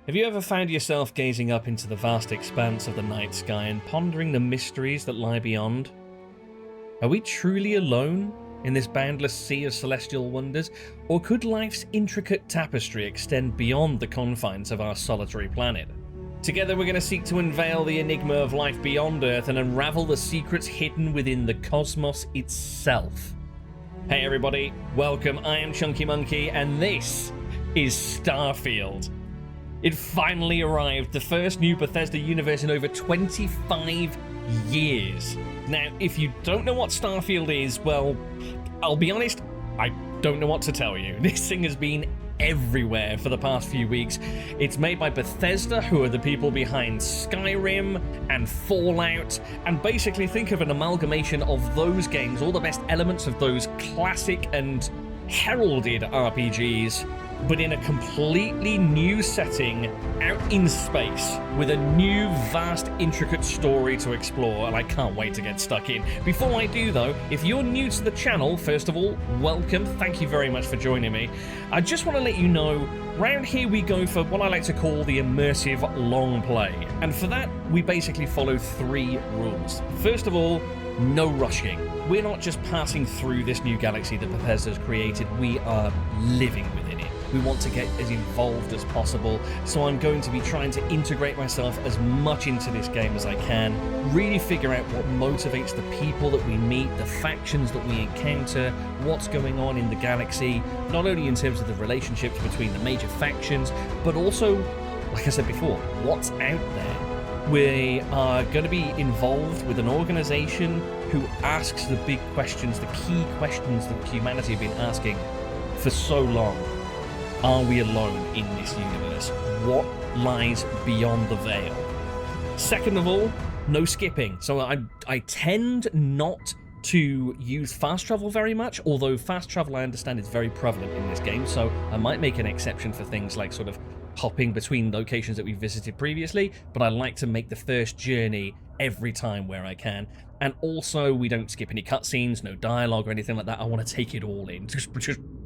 Have you ever found yourself gazing up into the vast expanse of the night sky and pondering the mysteries that lie beyond? Are we truly alone in this boundless sea of celestial wonders, or could life's intricate tapestry extend beyond the confines of our solitary planet? Together we're going to seek to unveil the enigma of life beyond Earth and unravel the secrets hidden within the cosmos itself. Hey everybody, welcome, I am Chunky Monkey, and this is Starfield. It finally arrived, the first new Bethesda universe in over 25 years. Now, if you don't know what Starfield is, well, I'll be honest, I don't know what to tell you. This thing has been everywhere for the past few weeks. It's made by Bethesda, who are the people behind Skyrim and Fallout, and basically think of an amalgamation of those games, all the best elements of those classic and heralded RPGs, but in a completely new setting, out in space, with a new, vast, intricate story to explore, and I can't wait to get stuck in. Before I do, though, if you're new to the channel, first of all, welcome, thank you very much for joining me. I just want to let you know, round here we go for what I like to call the immersive long play, and for that, we basically follow 3 rules. First of all, no rushing. We're not just passing through this new galaxy that Bethesda's created, we are living within it. We want to get as involved as possible, so I'm going to be trying to integrate myself as much into this game as I can, really figure out what motivates the people that we meet, the factions that we encounter, what's going on in the galaxy, not only in terms of the relationships between the major factions, but also, like I said before, what's out there. We are going to be involved with an organization who asks the big questions, the key questions that humanity have been asking for so long. Are we alone in this universe? What lies beyond the veil? Second of all, no skipping. So I tend not to use fast travel very much, although fast travel I understand is very prevalent in this game, so I might make an exception for things like sort of hopping between locations that we visited previously, but I like to make the first journey every time where I can. And also, we don't skip any cutscenes, no dialogue or anything like that. I want to take it all in. Just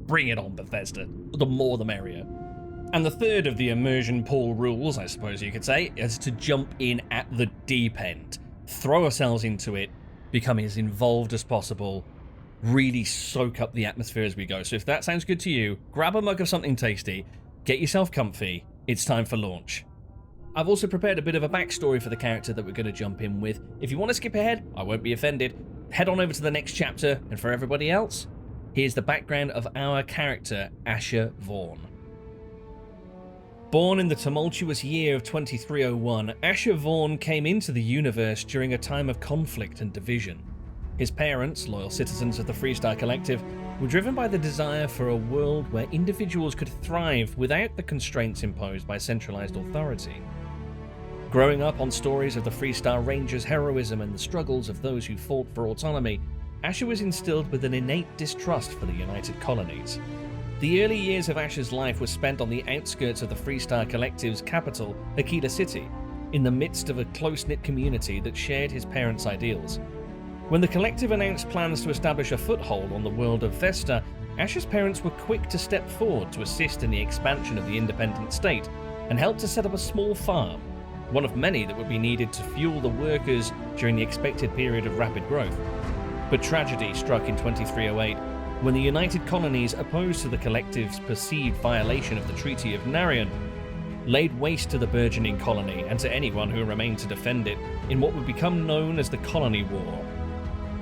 bring it on, Bethesda. The more the merrier. And the third of the immersion pool rules, I suppose you could say, is to jump in at the deep end. Throw ourselves into it, become as involved as possible, really soak up the atmosphere as we go. So if that sounds good to you, grab a mug of something tasty, get yourself comfy, it's time for launch. I've also prepared a bit of a backstory for the character that we're going to jump in with. If you want to skip ahead, I won't be offended. Head on over to the next chapter, and for everybody else, here's the background of our character, Asher Vaughn. Born in the tumultuous year of 2301, Asher Vaughn came into the universe during a time of conflict and division. His parents, loyal citizens of the Freestar Collective, were driven by the desire for a world where individuals could thrive without the constraints imposed by centralized authority. Growing up on stories of the Freestar Rangers' heroism and the struggles of those who fought for autonomy, Asher was instilled with an innate distrust for the United Colonies. The early years of Asher's life were spent on the outskirts of the Freestar Collective's capital, Akita City, in the midst of a close-knit community that shared his parents' ideals. When the Collective announced plans to establish a foothold on the world of Vesta, Asher's parents were quick to step forward to assist in the expansion of the independent state and help to set up a small farm, one of many that would be needed to fuel the workers during the expected period of rapid growth. But tragedy struck in 2308 when the United Colonies, opposed to the Collective's perceived violation of the Treaty of Narion, laid waste to the burgeoning colony and to anyone who remained to defend it in what would become known as the Colony War.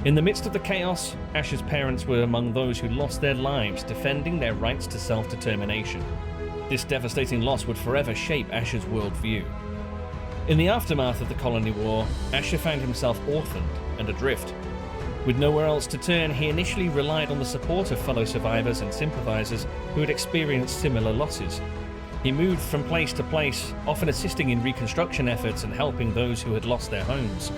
In the midst of the chaos, Asher's parents were among those who lost their lives defending their rights to self-determination. This devastating loss would forever shape Asher's worldview. In the aftermath of the Colony War, Asher found himself orphaned and adrift. With nowhere else to turn, he initially relied on the support of fellow survivors and sympathizers who had experienced similar losses. He moved from place to place, often assisting in reconstruction efforts and helping those who had lost their homes.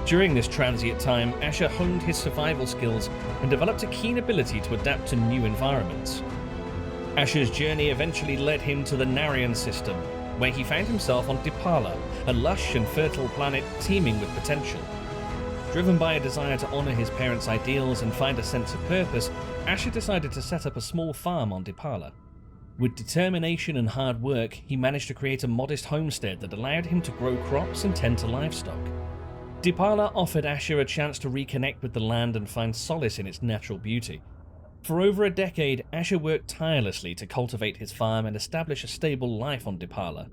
During this transient time, Asher honed his survival skills and developed a keen ability to adapt to new environments. Asher's journey eventually led him to the Narion system, where he found himself on Dipala, a lush and fertile planet teeming with potential. Driven by a desire to honor his parents' ideals and find a sense of purpose, Asher decided to set up a small farm on Dipala. With determination and hard work, he managed to create a modest homestead that allowed him to grow crops and tend to livestock. Dipala offered Asher a chance to reconnect with the land and find solace in its natural beauty. For over a decade, Asher worked tirelessly to cultivate his farm and establish a stable life on Dipala.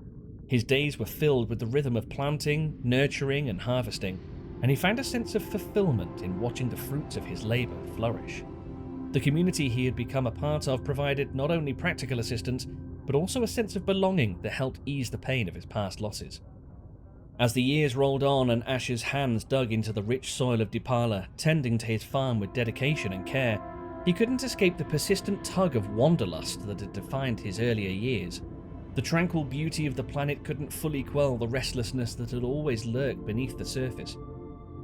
His days were filled with the rhythm of planting, nurturing, and harvesting, and he found a sense of fulfillment in watching the fruits of his labor flourish. The community he had become a part of provided not only practical assistance, but also a sense of belonging that helped ease the pain of his past losses. As the years rolled on and Asher's hands dug into the rich soil of Dipala, tending to his farm with dedication and care, he couldn't escape the persistent tug of wanderlust that had defined his earlier years. The tranquil beauty of the planet couldn't fully quell the restlessness that had always lurked beneath the surface.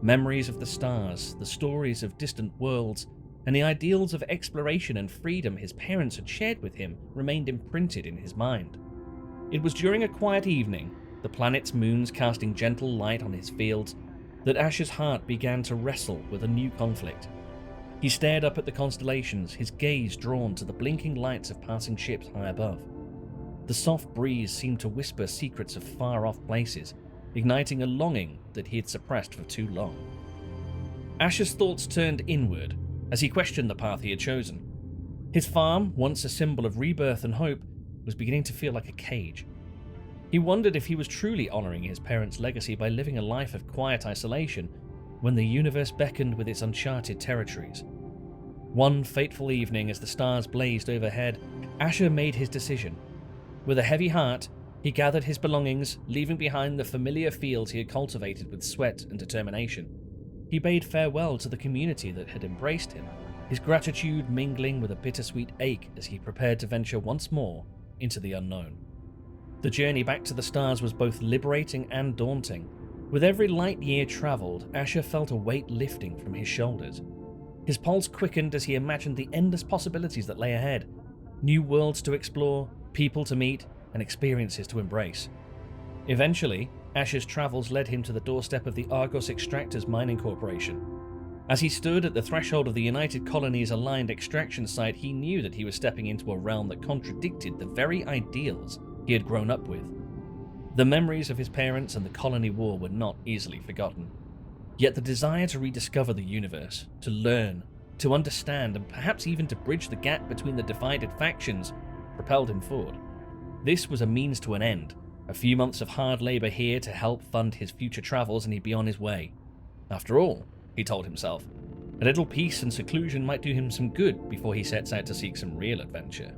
Memories of the stars, the stories of distant worlds, and the ideals of exploration and freedom his parents had shared with him remained imprinted in his mind. It was during a quiet evening, the planet's moons casting gentle light on his fields, that Asher's heart began to wrestle with a new conflict. He stared up at the constellations, his gaze drawn to the blinking lights of passing ships high above. The soft breeze seemed to whisper secrets of far-off places, igniting a longing that he had suppressed for too long. Asher's thoughts turned inward as he questioned the path he had chosen. His farm, once a symbol of rebirth and hope, was beginning to feel like a cage. He wondered if he was truly honoring his parents' legacy by living a life of quiet isolation when the universe beckoned with its uncharted territories. One fateful evening, as the stars blazed overhead, Asher made his decision. With a heavy heart, he gathered his belongings, leaving behind the familiar fields he had cultivated with sweat and determination. He bade farewell to the community that had embraced him, his gratitude mingling with a bittersweet ache as he prepared to venture once more into the unknown. The journey back to the stars was both liberating and daunting. With every light year travelled, Asher felt a weight lifting from his shoulders. His pulse quickened as he imagined the endless possibilities that lay ahead. New worlds to explore, people to meet, and experiences to embrace. Eventually, Asher's travels led him to the doorstep of the Argos Extractors Mining Corporation. As he stood at the threshold of the United Colonies' aligned extraction site, he knew that he was stepping into a realm that contradicted the very ideals he had grown up with. The memories of his parents and the colony war were not easily forgotten. Yet the desire to rediscover the universe, to learn, to understand, and perhaps even to bridge the gap between the divided factions propelled him forward. This was a means to an end. A few months of hard labor here to help fund his future travels and he'd be on his way. After all, he told himself, a little peace and seclusion might do him some good before he sets out to seek some real adventure.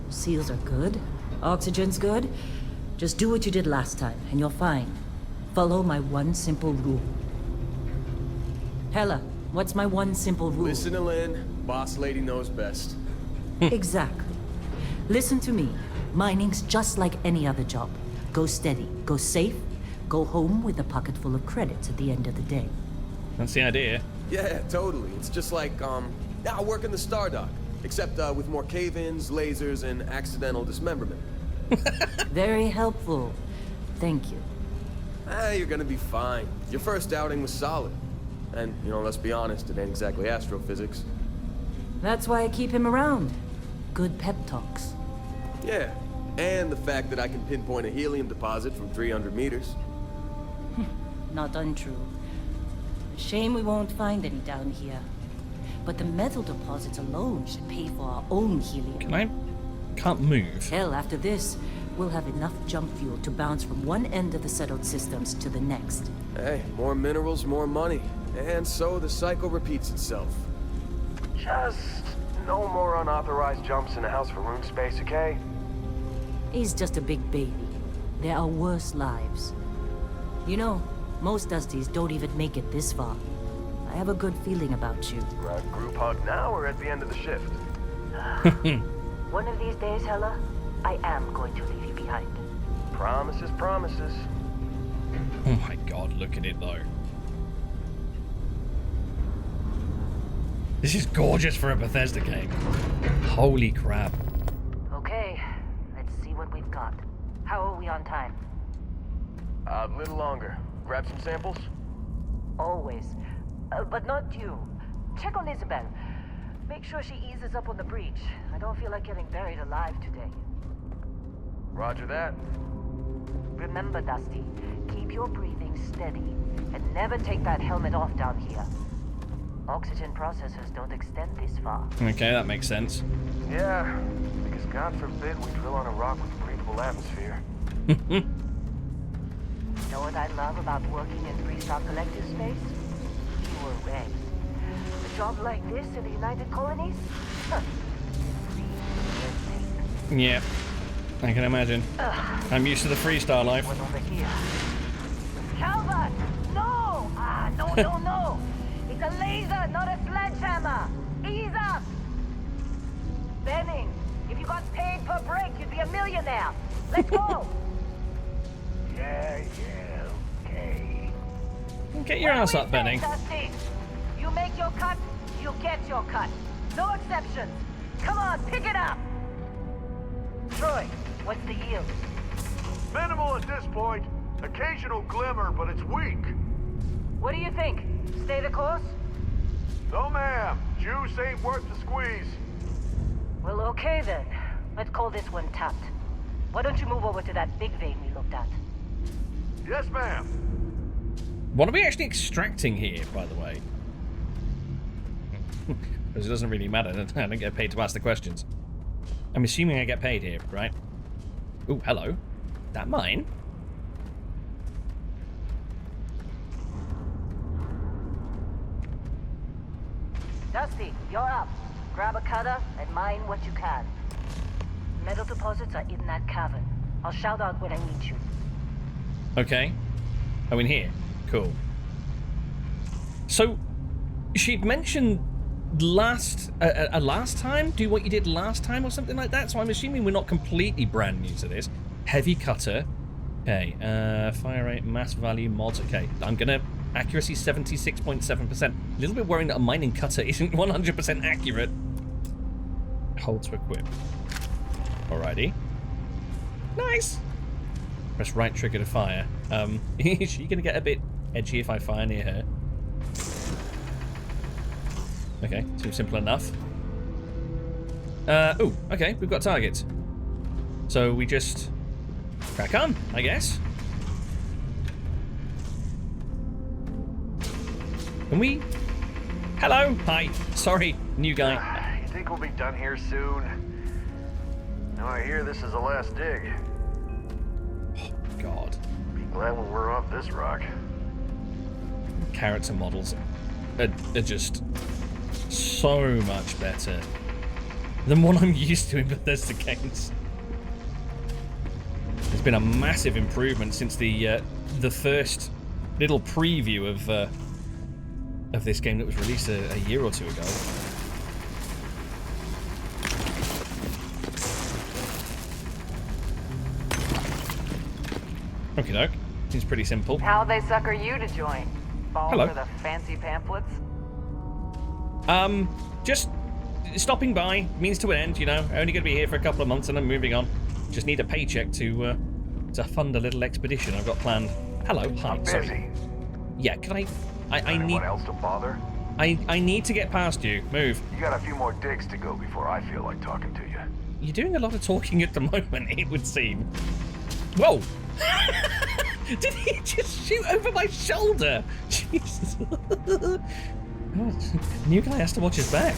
Seals are good. Oxygen's good. Just do what you did last time, and you're fine. Follow my one simple rule. Hella, what's my one simple rule? Listen to Lynn. Boss lady knows best. Exactly. Listen to me. Mining's just like any other job. Go steady, go safe, go home with a pocket full of credits at the end of the day. That's the idea. Yeah, totally. It's just like, I work in the Star Dock. Except with more cave-ins, lasers, and accidental dismemberment. Very helpful. Thank you. You're gonna be fine. Your first outing was solid. And, let's be honest, it ain't exactly astrophysics. That's why I keep him around. Good pep talks. Yeah, and the fact that I can pinpoint a helium deposit from 300 meters. Not untrue. Shame we won't find any down here. But the metal deposits alone should pay for our own helium. Can't move. Hell, after this, we'll have enough jump fuel to bounce from one end of the settled systems to the next. Hey, more minerals, more money. And so the cycle repeats itself. Just no more unauthorized jumps in the house for room space, okay? He's just a big baby. There are worse lives. You know, most Dusties don't even make it this far. I have a good feeling about you. Group hug now or at the end of the shift? One of these days, Hella, I am going to leave you behind. Promises, promises. Oh my god, look at it though. This is gorgeous for a Bethesda game. Holy crap. Okay, let's see what we've got. How are we on time? A little longer. Grab some samples? Always. But not you. Check on Isabel. Make sure she eases up on the breach. I don't feel like getting buried alive today. Roger that. Remember, Dusty, keep your breathing steady and never take that helmet off down here. Oxygen processors don't extend this far. Okay, that makes sense. Yeah, because God forbid we drill on a rock with a breathable atmosphere. You know what I love about working in Freestock Collective space? Pure red. A job like this in the United Colonies? Huh. Yeah, I can imagine. I'm used to the freestyle life. What's over here? Calvert! No! No! It's a laser, not a sledgehammer! Ease up! Benning, if you got paid per break, you'd be a millionaire. Let's go! Yeah, okay. Get your ass up, Benning. Dusty? You make your cut, you get your cut. No exceptions. Come on, pick it up! Troy, what's the yield? Minimal at this point. Occasional glimmer, but it's weak. What do you think? Stay the course? No, ma'am. Juice ain't worth the squeeze. Well, okay then. Let's call this one tapped. Why don't you move over to that big vein we looked at? Yes, ma'am. What are we actually extracting here, by the way? Because it doesn't really matter. I don't get paid to ask the questions. I'm assuming I get paid here, right? Ooh, hello. That mine? Dusty, you're up. Grab a cutter and mine what you can. Metal deposits are in that cavern. I'll shout out when I need you. Okay. Oh, in here. Cool. So, she'd mentioned last time? Do what you did last time or something like that? So I'm assuming we're not completely brand new to this. Heavy cutter. Okay. Fire rate, mass value, mods. Okay. I'm gonna... Accuracy 76.7%. A little bit worrying that a mining cutter isn't 100% accurate. Hold to equip. Alrighty. Nice! Press right trigger to fire. Is she gonna get a bit edgy if I fire near her? Okay, seems simple enough. Oh, okay, we've got targets. So we just crack on, I guess. Can we? Hello! Hi. Sorry, new guy. You think we'll be done here soon? Now I hear this is the last dig. Oh, God. Be glad when we're off this rock. Character models are just so much better than what I'm used to in Bethesda games. There's been a massive improvement since the first little preview of this game that was released a year or two ago. Okie doke. Seems pretty simple. How'd they sucker you to join? Fall Hello. for the fancy pamphlets? Just stopping by, means to an end, you know. Only gonna be here for a couple of months and I'm moving on. Just need a paycheck to fund a little expedition I've got planned. Hello, hi, I'm sorry. busy. Yeah, can I need... Anyone else to bother? I need to get past you. Move. You got a few more digs to go before I feel like talking to you. You're doing a lot of talking at the moment, it would seem. Whoa! Did he just shoot over my shoulder? Jesus. God, new guy has to watch his back.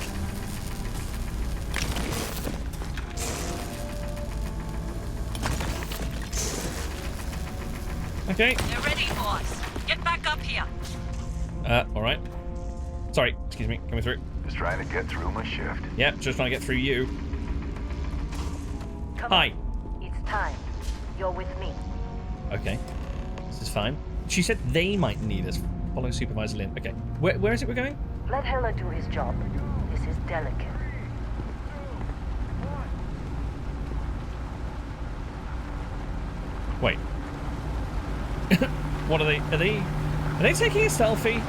Okay. They're ready for us. Get back up here. Alright. Sorry, excuse me, coming through. Just trying to get through my shift. Yep, just trying to get through you. Come Hi. on. It's time. You're with me. Okay. This is fine. She said they might need us. Follow Supervisor Lynn. Okay. Where is it we're going? Let Hela do his job. This is delicate. Wait. What are they? Are they taking a selfie?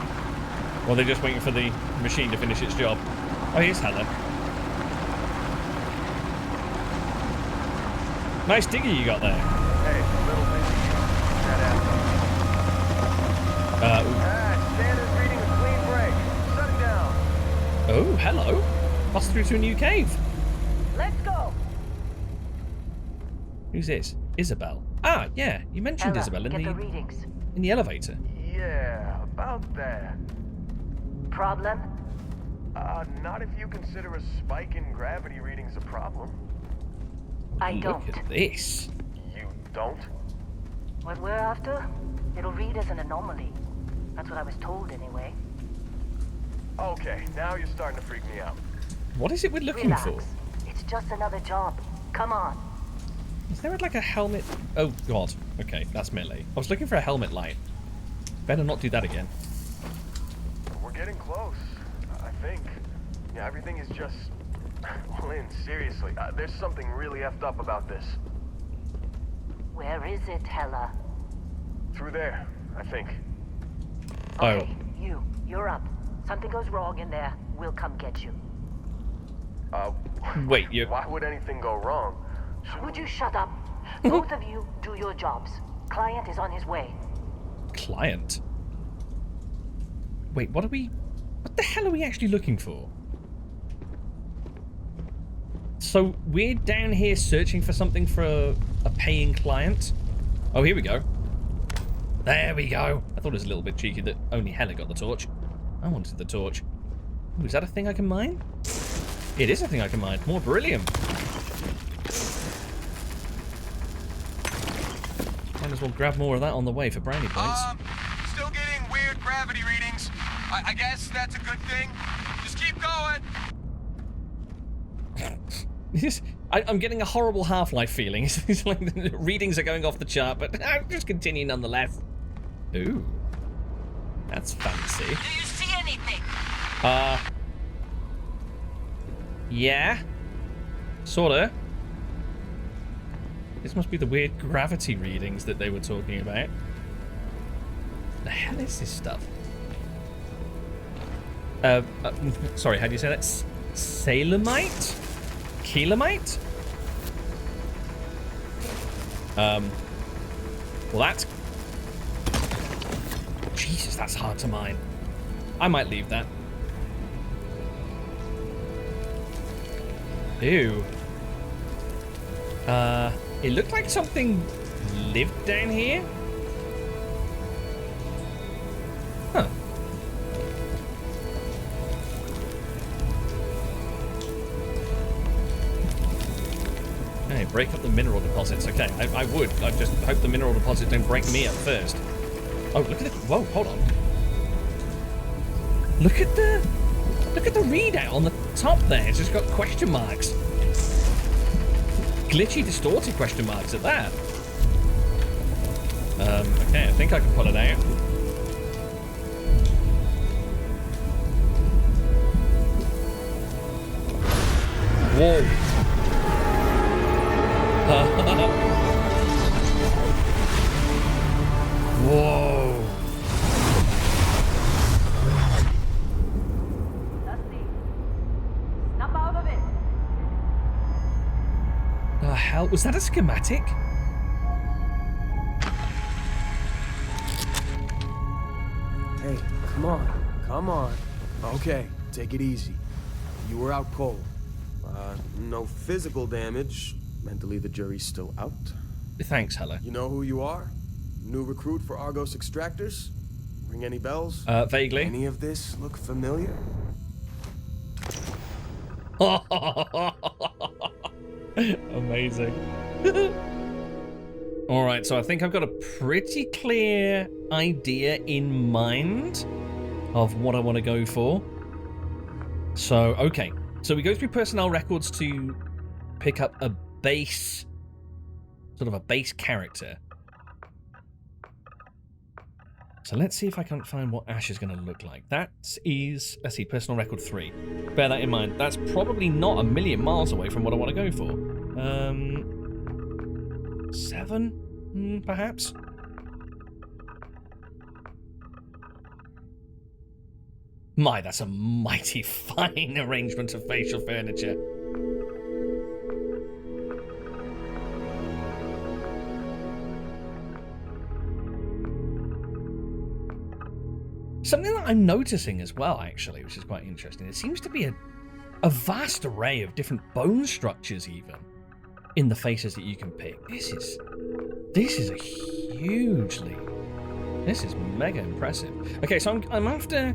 Or are they just waiting for the machine to finish its job? Oh, here's Hela. Nice digger you got there. Hey, little busy. That Santa's reading a clean break. Shut it down. Oh, hello. Pass through to a new cave. Let's go. Who's this? Isabel. Ah, yeah. You mentioned Hela, Isabel get the readings. in the elevator. Yeah, about that. Problem? Not if you consider a spike in gravity readings a problem. I Look don't. at this. You don't? What we're after? It'll read as an anomaly. That's what I was told anyway. Okay, now you're starting to freak me out. What is it we're looking Relax. for? It's just another job. Come on. Is there like a helmet? Oh god. Okay, that's melee. I was looking for a helmet light. Better not do that again. We're getting close, I think. Yeah, everything is just... Lynn, seriously, there's something really effed up about this. Where is it, Hela? Through there, I think. Okay, you're up. Something goes wrong in there, we'll come get you. Wait, you... Why would anything go wrong? Would you shut up? Both of you do your jobs. Client is on his way. Client? Wait, what the hell are we actually looking for? So we're down here searching for something for a paying client? Oh, here we go. There we go. I thought it was a little bit cheeky that only Hela got the torch. I wanted the torch. Ooh, is that a thing I can mine? It is a thing I can mine. More beryllium. Might as well grab more of that on the way for brownie points. Still getting weird gravity readings. I guess that's a good thing. Just keep going. I'm getting a horrible Half-Life feeling. It's like the readings are going off the chart, but I'll just continue nonetheless. Ooh. That's fancy. Do you see anything? Yeah. Sorta. This must be the weird gravity readings that they were talking about. The hell is this stuff? Sorry, how do you say that? Salemite? Keelamite? Well, that's... Jesus, that's hard to mine. I might leave that. Ew. It looked like something lived down here. Huh. Okay, break up the mineral deposits. Okay, I would. I just hope the mineral deposits don't break me up first. Oh, look at it. Whoa, hold on. Look at the readout on the top there. It's just got question marks. Glitchy, distorted question marks at that. Okay, I think I can pull it out. Whoa. Whoa. Dusty. Snap out of it. The hell? Was that a schematic? Hey, come on. Okay, take it easy. You were out cold. No physical damage. Mentally, the jury's still out. Thanks, Hela. You know who you are? New recruit for Argos Extractors? Ring any bells? Vaguely. Any of this look familiar? Amazing. Alright, so I think I've got a pretty clear idea in mind of what I want to go for. So, okay. So we go through personnel records to pick up a base, sort of a base character. So let's see if I can find what Ash is going to look like. That is, let's see, personal record 3. Bear that in mind. That's probably not a million miles away from what I want to go for. 7, perhaps? My, that's a mighty fine arrangement of facial furniture. Something that I'm noticing as well, actually, which is quite interesting, it seems to be a vast array of different bone structures, even, in the faces that you can pick. This is a hugely... This is mega impressive. Okay, so I'm after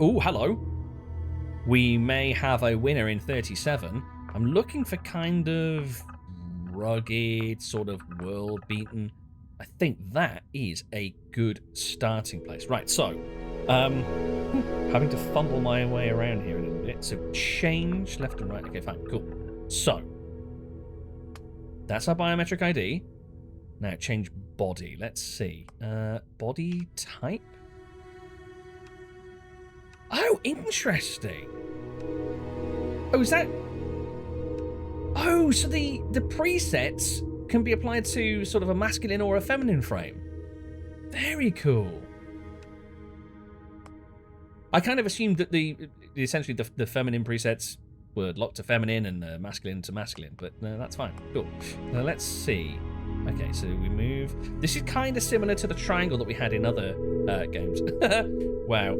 oh, hello. We may have a winner in 37. I'm looking for kind of rugged, sort of world-beaten. I think that is a good starting place. Right, so, having to fumble my way around here a little bit. So change left and right. Okay, fine, cool. So, that's our biometric ID. Now change body. Let's see. Body type? Oh, interesting. Oh, is that... Oh, so the presets can be applied to sort of a masculine or a feminine frame. Very cool. I kind of assumed that essentially the feminine presets were locked to feminine and masculine to masculine, but no, that's fine. Cool. Now let's see. Okay, so we move. This is kind of similar to the triangle that we had in other games. Wow.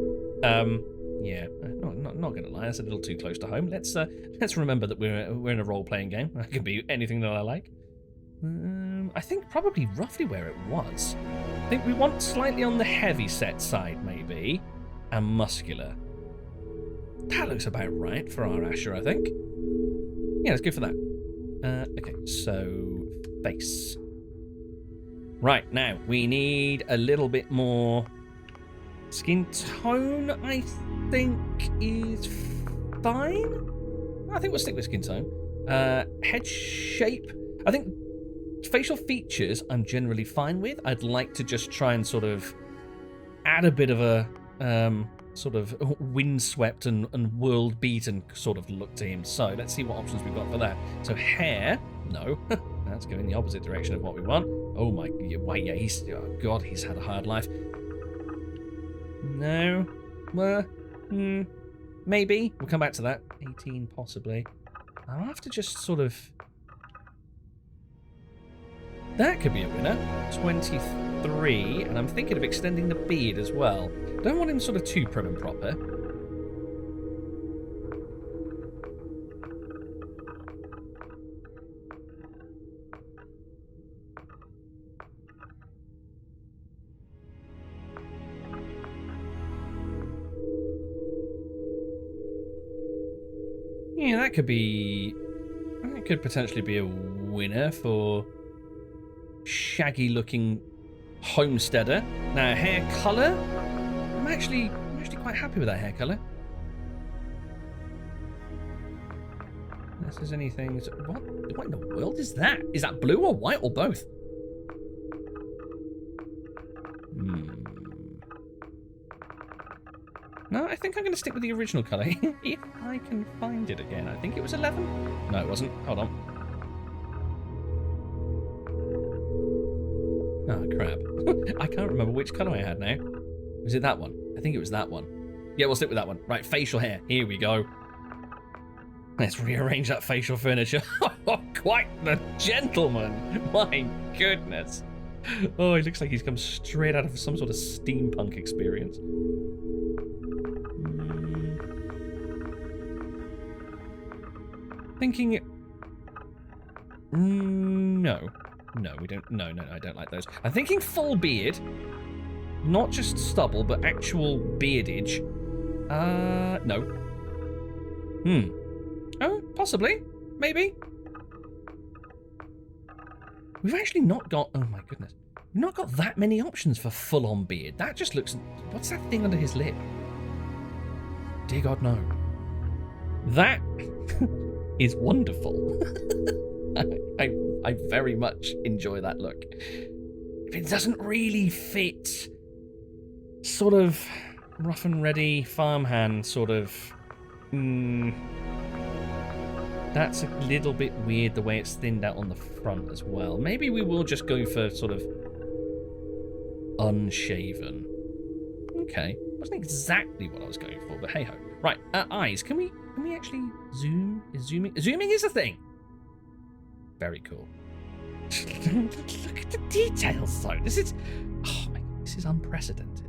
Yeah, not gonna lie, that's a little too close to home. Let's remember that we're in a role-playing game. It can be anything that I like. I think probably roughly where it was. I think we want slightly on the heavy set side, maybe, and muscular. That looks about right for our Asher, I think. Yeah, let's go for that. Okay, so face. Right, now we need a little bit more skin tone. I think is fine. I think we'll stick with skin tone. Head shape. I think facial features I'm generally fine with. I'd like to just try and sort of add a bit of a sort of windswept and world-beaten sort of look to him. So let's see what options we've got for that. So hair, no. That's going the opposite direction of what we want. Oh my, wait, yeah, oh God, he's had a hard life. No. Maybe. We'll come back to that. 18, possibly. I'll have to just sort of... That could be a winner. 23, and I'm thinking of extending the beard as well. Don't want him sort of too prim and proper. Yeah, that could be... That could potentially be a winner for shaggy-looking homesteader. Now, hair colour. I'm actually quite happy with that hair colour. Unless there's anything... What in the world is that? Is that blue or white or both? No, I think I'm going to stick with the original colour. If I can find it again. I think it was 11? No, it wasn't. Hold on. Oh, crap. I can't remember which colour I had now. Was it that one? I think it was that one. Yeah, we'll stick with that one. Right, facial hair. Here we go. Let's rearrange that facial furniture. Quite the gentleman. My goodness. Oh, he looks like he's come straight out of some sort of steampunk experience. Thinking... No, we don't... No, I don't like those. I'm thinking full beard. Not just stubble, but actual beardage. No. Oh, possibly. Maybe. We've actually not got... Oh, my goodness. We've not got that many options for full-on beard. That just looks... What's that thing under his lip? dear God, no. That is wonderful. I very much enjoy that look. It doesn't really fit sort of rough and ready farmhand sort of... That's a little bit weird the way it's thinned out on the front as well. Maybe we will just go for sort of unshaven. Okay. Wasn't exactly what I was going for, but hey ho. Right, eyes. Can we actually zoom? Zooming is a thing. Very cool. Look at the details though. This is, oh my God, this is unprecedented.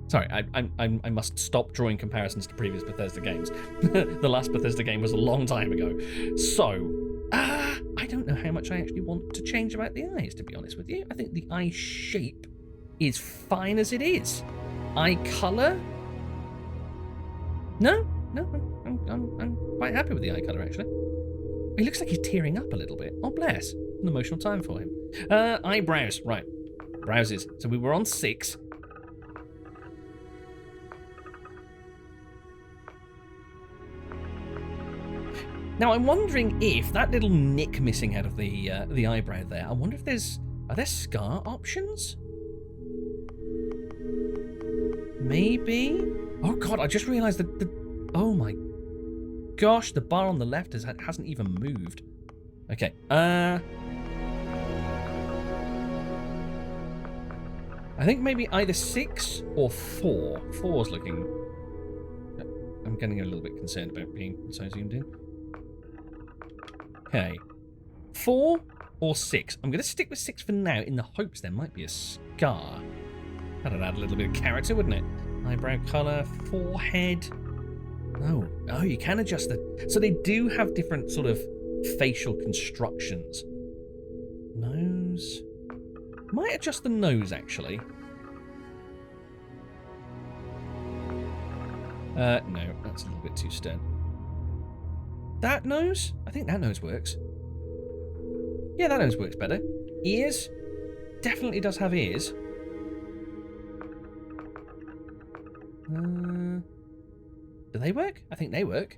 Sorry, I must stop drawing comparisons to previous Bethesda games. The last Bethesda game was a long time ago. So, I don't know how much I actually want to change about the eyes, to be honest with you. I think the eye shape is fine as it is. Eye colour? No, I'm quite happy with the eye colour, actually. He looks like he's tearing up a little bit. Oh, bless. An emotional time for him. Eyebrows. Right. Browses. So we were on 6. Now, I'm wondering if that little nick missing out of the eyebrow there, I wonder if are there scar options? Maybe? Oh God, I just realised that oh my gosh, the bar on the left hasn't even moved. Okay, I think maybe either 6 or 4. 4's looking... I'm getting a little bit concerned about being so zoomed in. Okay. 4 or 6. I'm going to stick with 6 for now in the hopes there might be a scar. That'd add a little bit of character, wouldn't it? Eyebrow colour, forehead. Oh, you can adjust the... So they do have different sort of facial constructions. Nose. Might adjust the nose, actually. No, that's a little bit too stern. That nose? I think that nose works. Yeah, that nose works better. Ears? Definitely does have ears. Do they work? I think they work.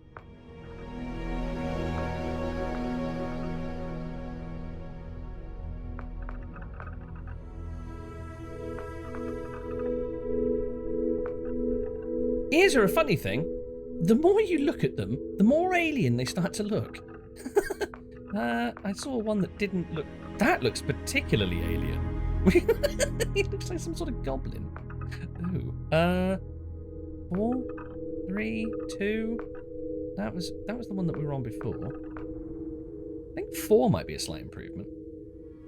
Ears are a funny thing. The more you look at them, the more alien they start to look. I saw one that didn't look... That looks particularly alien. It looks like some sort of goblin. Ooh. 4, 3, 2. That was the one that we were on before. I think 4 might be a slight improvement.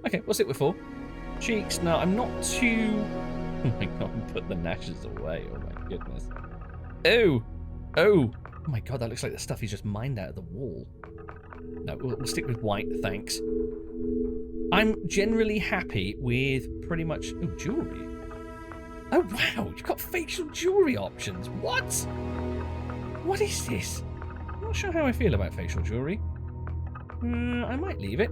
Okay, we'll stick with 4. Cheeks. No, I'm not too... Oh my God, put the gnashes away. Oh my goodness. Oh! Oh my God, that looks like the stuff he's just mined out of the wall. No, we'll stick with white, thanks. I'm generally happy with pretty much... Oh, jewellery. Oh, wow, you've got facial jewellery options. What? What is this? I'm not sure how I feel about facial jewellery. I might leave it.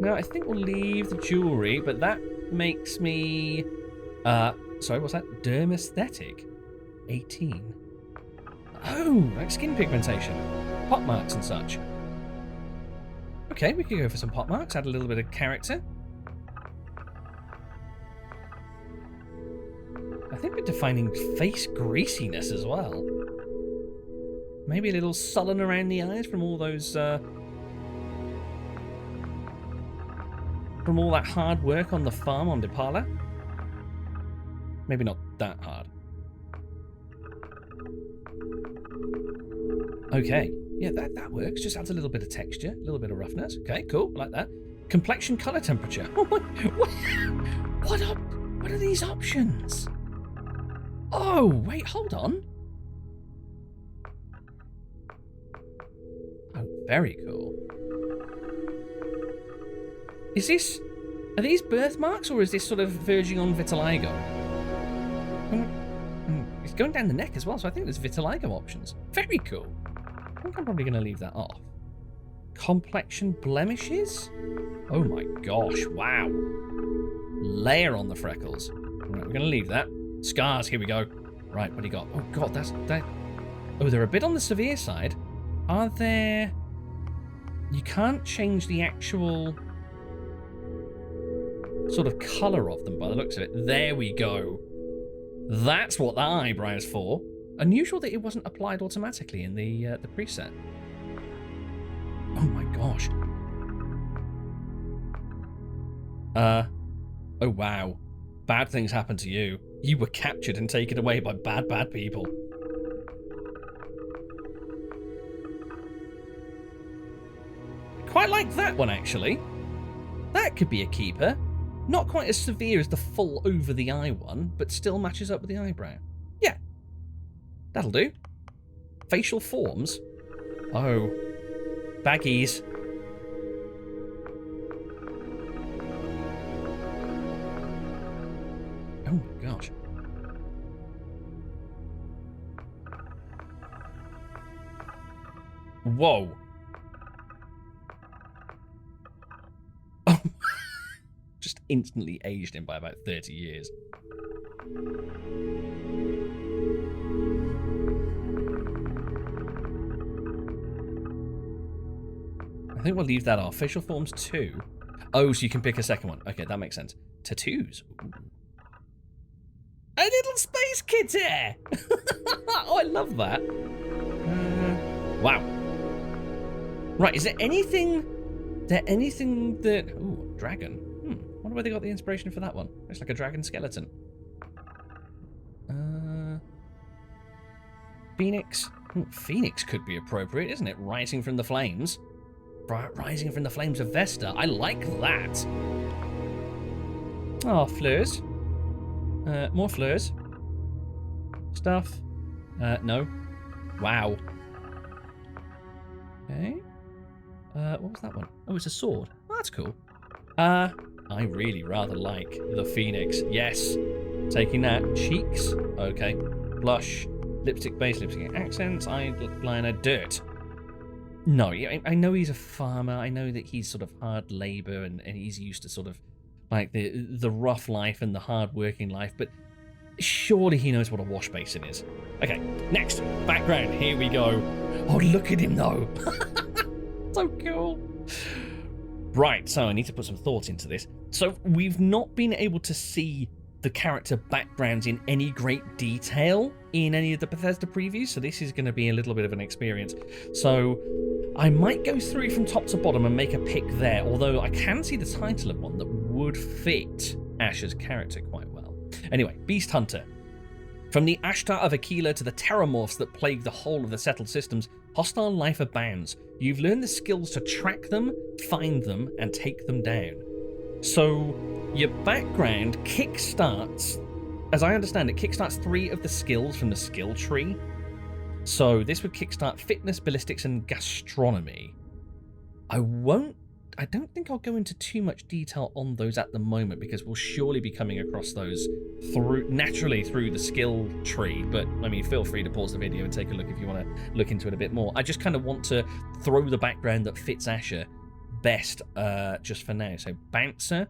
No, I think we'll leave the jewellery, but that makes me... sorry, what's that? Dermesthetic. 18. Oh, like skin pigmentation. Pot marks and such. Okay, we could go for some pot marks, add a little bit of character. I think we're defining face greasiness as well. Maybe a little sullen around the eyes from all those... from all that hard work on the farm on Depala. Maybe not that hard. Okay. Yeah, that works. Just adds a little bit of texture, a little bit of roughness. Okay, cool. I like that. Complexion color temperature. Oh my... What are these options? Oh, wait, hold on. Oh, very cool. Is this... Are these birthmarks, or is this sort of verging on vitiligo? It's going down the neck as well, so I think there's vitiligo options. Very cool. I think I'm probably going to leave that off. Complexion blemishes? Oh my gosh, wow. Layer on the freckles. Right, we're going to leave that. Scars, here we go. Right, what do you got? Oh, God, that... Oh, they're a bit on the severe side. Are there... You can't change the actual sort of colour of them by the looks of it. There we go. That's what the eyebrow is for. Unusual that it wasn't applied automatically in the preset. Oh my gosh. Oh wow. Bad things happened to you. You were captured and taken away by bad people. Quite like that one, actually. That could be a keeper. Not quite as severe as the full over the eye one, but still matches up with the eyebrow. Yeah. That'll do. Facial forms. Oh. Baggies. Oh my gosh. Whoa. Oh. Just instantly aged him by about 30 years. I think we'll leave that off. Facial forms 2. Oh, so you can pick a second one. Okay, that makes sense. Tattoos. Ooh. A little space kid's hair! Oh, I love that. Wow. Right, is there anything... that... Ooh, dragon. Wonder where they got the inspiration for that one. Looks like a dragon skeleton. Phoenix. Phoenix could be appropriate, isn't it? Rising from the flames. Rising from the flames of Vesta. I like that. Oh, fleurs. More fleurs. Stuff. No. Wow. Okay. What was that one? Oh, it's a sword. Oh, that's cool. I really rather like the Phoenix. Yes. Taking that. Cheeks. Okay. Blush. Lipstick base, lipstick accents, eyeliner, dirt. No, I know he's a farmer. I know that he's sort of hard labor and he's used to sort of like the rough life and the hard working life, but surely he knows what a wash basin is. Okay, next. Background. Here we go. Oh, look at him though. So cool. Right, so I need to put some thought into this. So we've not been able to see the character backgrounds in any great detail in any of the Bethesda previews, so this is going to be a little bit of an experience. So I might go through from top to bottom and make a pick there, although I can see the title of one that would fit Asher's character quite well. Anyway, Beast Hunter. From the Ashtar of Aquila to the terramorphs that plague the whole of the settled systems, hostile life abounds. You've learned the skills to track them, find them, and take them down. So your background kickstarts, as I understand it, kickstarts 3 of the skills from the skill tree. So this would kickstart fitness, ballistics, and gastronomy. I don't think I'll go into too much detail on those at the moment because we'll surely be coming across those naturally through the skill tree. But I mean, feel free to pause the video and take a look if you want to look into it a bit more. I just kind of want to throw the background that fits Asher best just for now. So bouncer.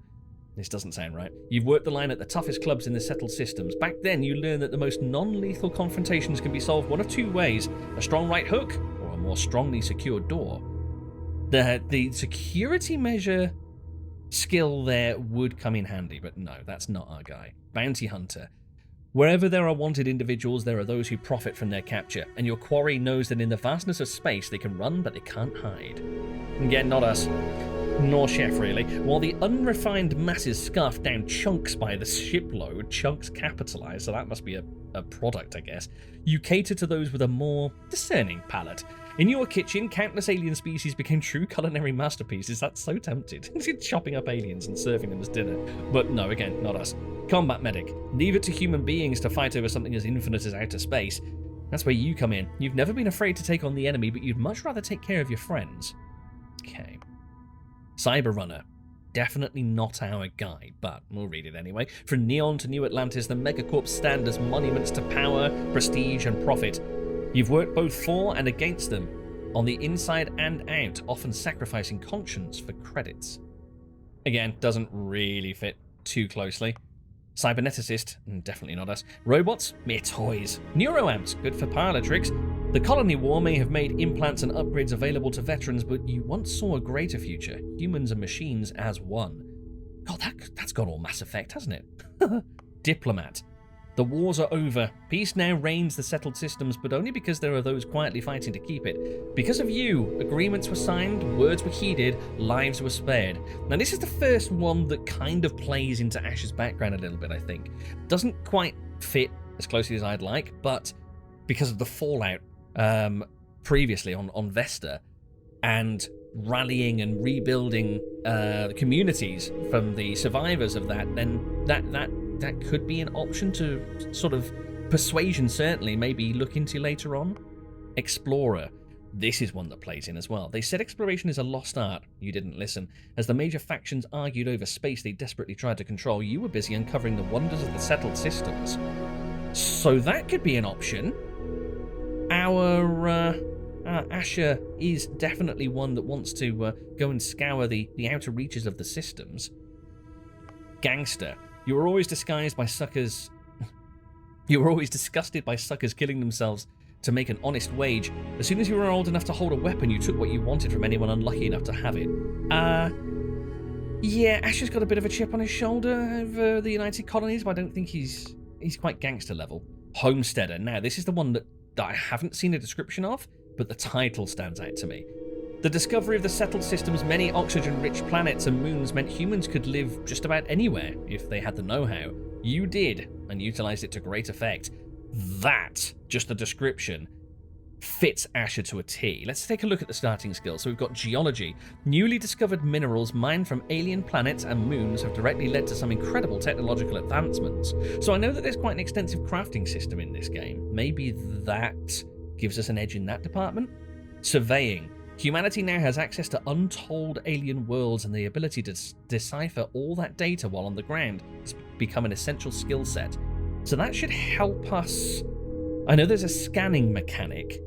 This doesn't sound right. You've worked the line at the toughest clubs in the settled systems. Back then, you learned that the most non-lethal confrontations can be solved one of 2 ways: a strong right hook or a more strongly secured door. The security measure skill there would come in handy, but no, that's not our guy. Bounty hunter. Wherever there are wanted individuals, there are those who profit from their capture, and your quarry knows that in the vastness of space they can run, but they can't hide. Again, not us. Nor Chef, really. While the unrefined masses scarf down chunks by the shipload, chunks capitalized, so that must be a product, I guess, you cater to those with a more discerning palate. In your kitchen, countless alien species became true culinary masterpieces. That's so tempted. Chopping up aliens and serving them as dinner. But no, again, not us. Combat medic. Leave it to human beings to fight over something as infinite as outer space. That's where you come in. You've never been afraid to take on the enemy, but you'd much rather take care of your friends. Okay. Cyber Runner. Definitely not our guy, but we'll read it anyway. From Neon to New Atlantis, the megacorps stand as monuments to power, prestige, and profit. You've worked both for and against them, on the inside and out, often sacrificing conscience for credits. Again, doesn't really fit too closely. Cyberneticist, definitely not us. Robots, mere toys. Neuroamps, good for parlor tricks. The colony war may have made implants and upgrades available to veterans, but you once saw a greater future. Humans and machines as one. God, that's got all Mass Effect, hasn't it? Diplomat. The wars are over. Peace now reigns the settled systems, but only because there are those quietly fighting to keep it. Because of you, agreements were signed, words were heeded, lives were spared. Now, this is the first one that kind of plays into Ash's background a little bit, I think. Doesn't quite fit as closely as I'd like, but because of the fallout previously on Vesta and rallying and rebuilding communities from the survivors of that, then that could be an option to sort of persuasion, certainly, maybe look into later on. Explorer. This is one that plays in as well. They said exploration is a lost art. You didn't listen. As the major factions argued over space they desperately tried to control, you were busy uncovering the wonders of the settled systems. So that could be an option. Our Asher is definitely one that wants to go and scour the outer reaches of the systems. Gangster. You were always disguised by suckers. You were always disgusted by suckers killing themselves to make an honest wage. As soon as you were old enough to hold a weapon, you took what you wanted from anyone unlucky enough to have it. Yeah, Asher's got a bit of a chip on his shoulder over the United Colonies, but I don't think he's quite gangster level. Homesteader. Now, this is the one that I haven't seen a description of, but the title stands out to me. The discovery of the settled system's many oxygen-rich planets and moons meant humans could live just about anywhere if they had the know-how. You did, and utilized it to great effect. That, just the description, fits Asher to a T. Let's take a look at the starting skills. So we've got geology. Newly discovered minerals mined from alien planets and moons have directly led to some incredible technological advancements. So I know that there's quite an extensive crafting system in this game. Maybe that gives us an edge in that department. Surveying. Humanity now has access to untold alien worlds, and the ability to decipher all that data while on the ground has become an essential skill set. So that should help us. I know there's a scanning mechanic,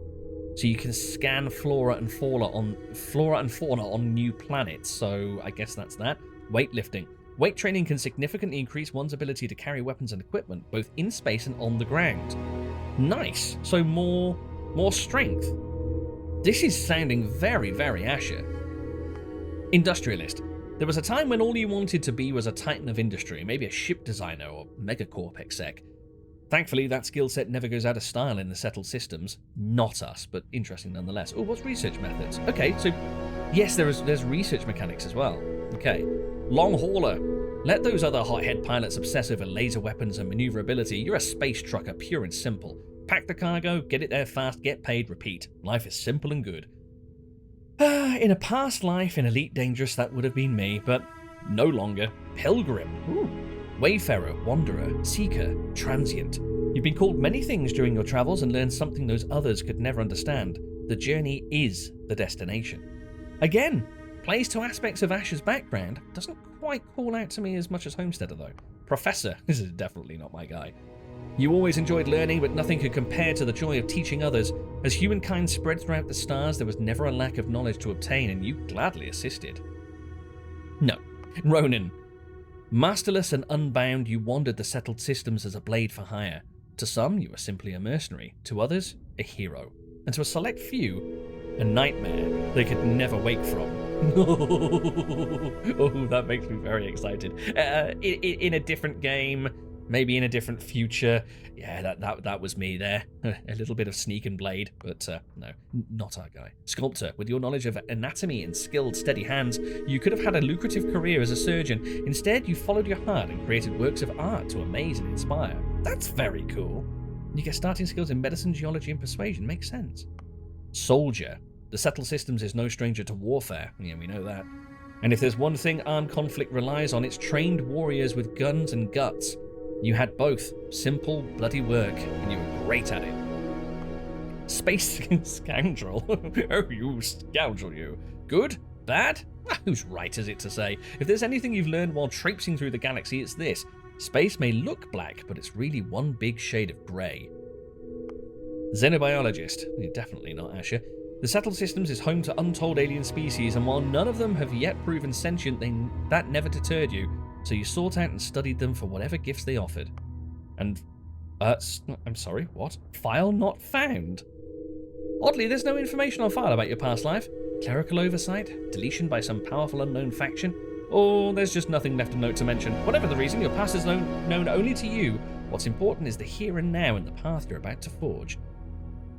so you can scan flora and fauna on new planets, so I guess that's that. Weightlifting. Weight training can significantly increase one's ability to carry weapons and equipment, both in space and on the ground. Nice. So more strength. This is sounding very, very Asher. Industrialist. There was a time when all you wanted to be was a titan of industry, maybe a ship designer or megacorp exec. Thankfully, that skill set never goes out of style in the settled systems. Not us, but interesting nonetheless. Oh, what's research methods? Okay, so yes, there's research mechanics as well. Okay. Long hauler. Let those other hothead pilots obsess over laser weapons and maneuverability. You're a space trucker, pure and simple. Pack the cargo, get it there fast, get paid, repeat. Life is simple and good. In a past life in Elite Dangerous, that would have been me, but no longer. Pilgrim. Ooh. Wayfarer, wanderer, seeker, transient. You've been called many things during your travels and learned something those others could never understand. The journey is the destination. Again, plays to aspects of Asher's background. Doesn't quite call out to me as much as Homesteader, though. Professor. This is definitely not my guy. You always enjoyed learning, but nothing could compare to the joy of teaching others. As humankind spread throughout the stars, there was never a lack of knowledge to obtain, and you gladly assisted. No. Ronin. Masterless and unbound, you wandered the settled systems as a blade for hire. To some, you were simply a mercenary. To others, a hero. And to a select few, a nightmare they could never wake from. Oh, that makes me very excited. In a different game, maybe in a different future. Yeah, that was me there. A little bit of sneak and blade, but no, not our guy. Sculptor, with your knowledge of anatomy and skilled, steady hands, you could have had a lucrative career as a surgeon. Instead, you followed your heart and created works of art to amaze and inspire. That's very cool. You get starting skills in medicine, geology, and persuasion. Makes sense. Soldier. The settled systems is no stranger to warfare. Yeah, we know that. And if there's one thing armed conflict relies on, it's trained warriors with guns and guts. You had both. Simple, bloody work, and you were great at it. Space scoundrel. Oh, you scoundrel, you. Good? Bad? Whose right is it to say? If there's anything you've learned while traipsing through the galaxy, it's this. Space may look black, but it's really one big shade of grey. Xenobiologist. You're definitely not Asher. The settled systems is home to untold alien species, and while none of them have yet proven sentient, that never deterred you. so you sought out and studied them for whatever gifts they offered. And, I'm sorry, what? File not found? Oddly, there's no information on file about your past life. Clerical oversight? Deletion by some powerful unknown faction? Or there's just nothing left of note to mention. Whatever the reason, your past is known only to you. What's important is the here and now and the path you're about to forge.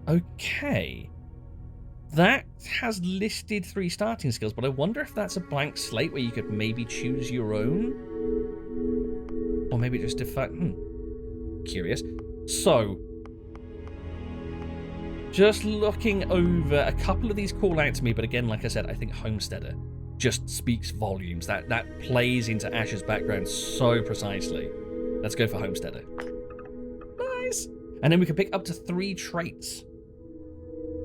Okay. That has listed 3 starting skills, but I wonder if that's a blank slate where you could maybe choose your own? Or maybe just define... Curious. So, just looking over a couple of these call out to me, but again, like I said, I think Homesteader just speaks volumes. That plays into Ash's background so precisely. Let's go for Homesteader. Nice. And then we can pick up to 3 traits.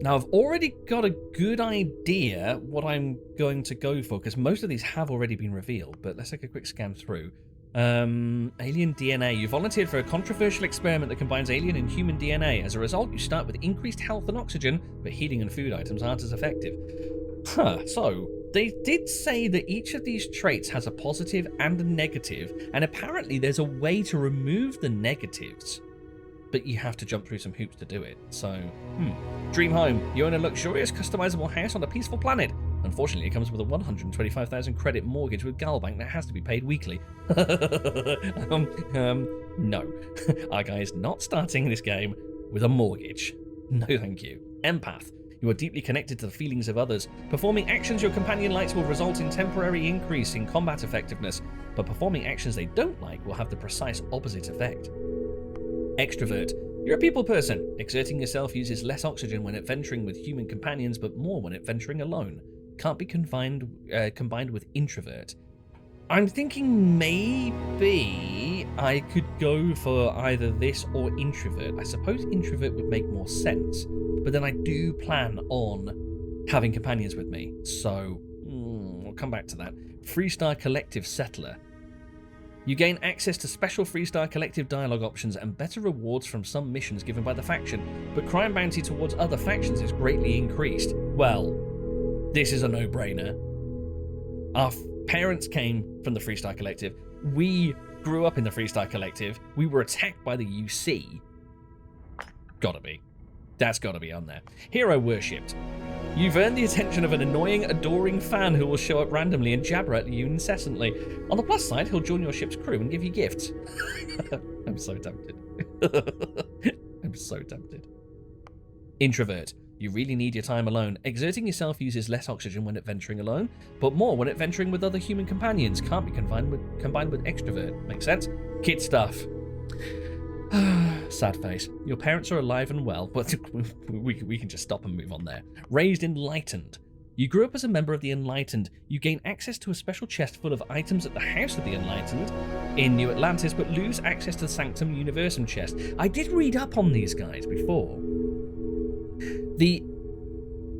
Now, I've already got a good idea what I'm going to go for, because most of these have already been revealed, but let's take a quick scan through. Alien DNA. You volunteered for a controversial experiment that combines alien and human DNA. As a result, you start with increased health and oxygen, but heating and food items aren't as effective. So, they did say that each of these traits has a positive and a negative, and apparently there's a way to remove the negatives, but you have to jump through some hoops to do it. So, Dream home. You own a luxurious, customizable house on a peaceful planet. Unfortunately, it comes with a 125,000 credit mortgage with Galbank that has to be paid weekly. No. Our guy is not starting this game with a mortgage. No, thank you. Empath. You are deeply connected to the feelings of others. Performing actions your companion likes will result in temporary increase in combat effectiveness, but performing actions they don't like will have the precise opposite effect. Extrovert. You're a people person. Exerting yourself uses less oxygen when adventuring with human companions, but more when adventuring alone. Can't be combined with introvert. I'm thinking maybe I could go for either this or introvert. I suppose introvert would make more sense, but then I do plan on having companions with me, so we'll come back to that. Freestar Collective Settler. You gain access to special Freestar Collective dialogue options and better rewards from some missions given by the faction, but crime bounty towards other factions is greatly increased. Well, this is a no-brainer. Our parents came from the Freestar Collective. We grew up in the Freestar Collective. We were attacked by the UC. Gotta be. That's gotta be on there. Hero worshipped. You've earned the attention of an annoying, adoring fan who will show up randomly and jabber at you incessantly. On the plus side, he'll join your ship's crew and give you gifts. I'm so tempted. I'm so tempted. Introvert. You really need your time alone. Exerting yourself uses less oxygen when adventuring alone, but more when adventuring with other human companions. Can't be combined with extrovert. Makes sense? Kid stuff. Sad face. Your parents are alive and well, but we can just stop and move on there. Raised Enlightened. You grew up as a member of the Enlightened. You gain access to a special chest full of items at the House of the Enlightened in New Atlantis, but lose access to the Sanctum Universum chest. I did read up on these guys before. The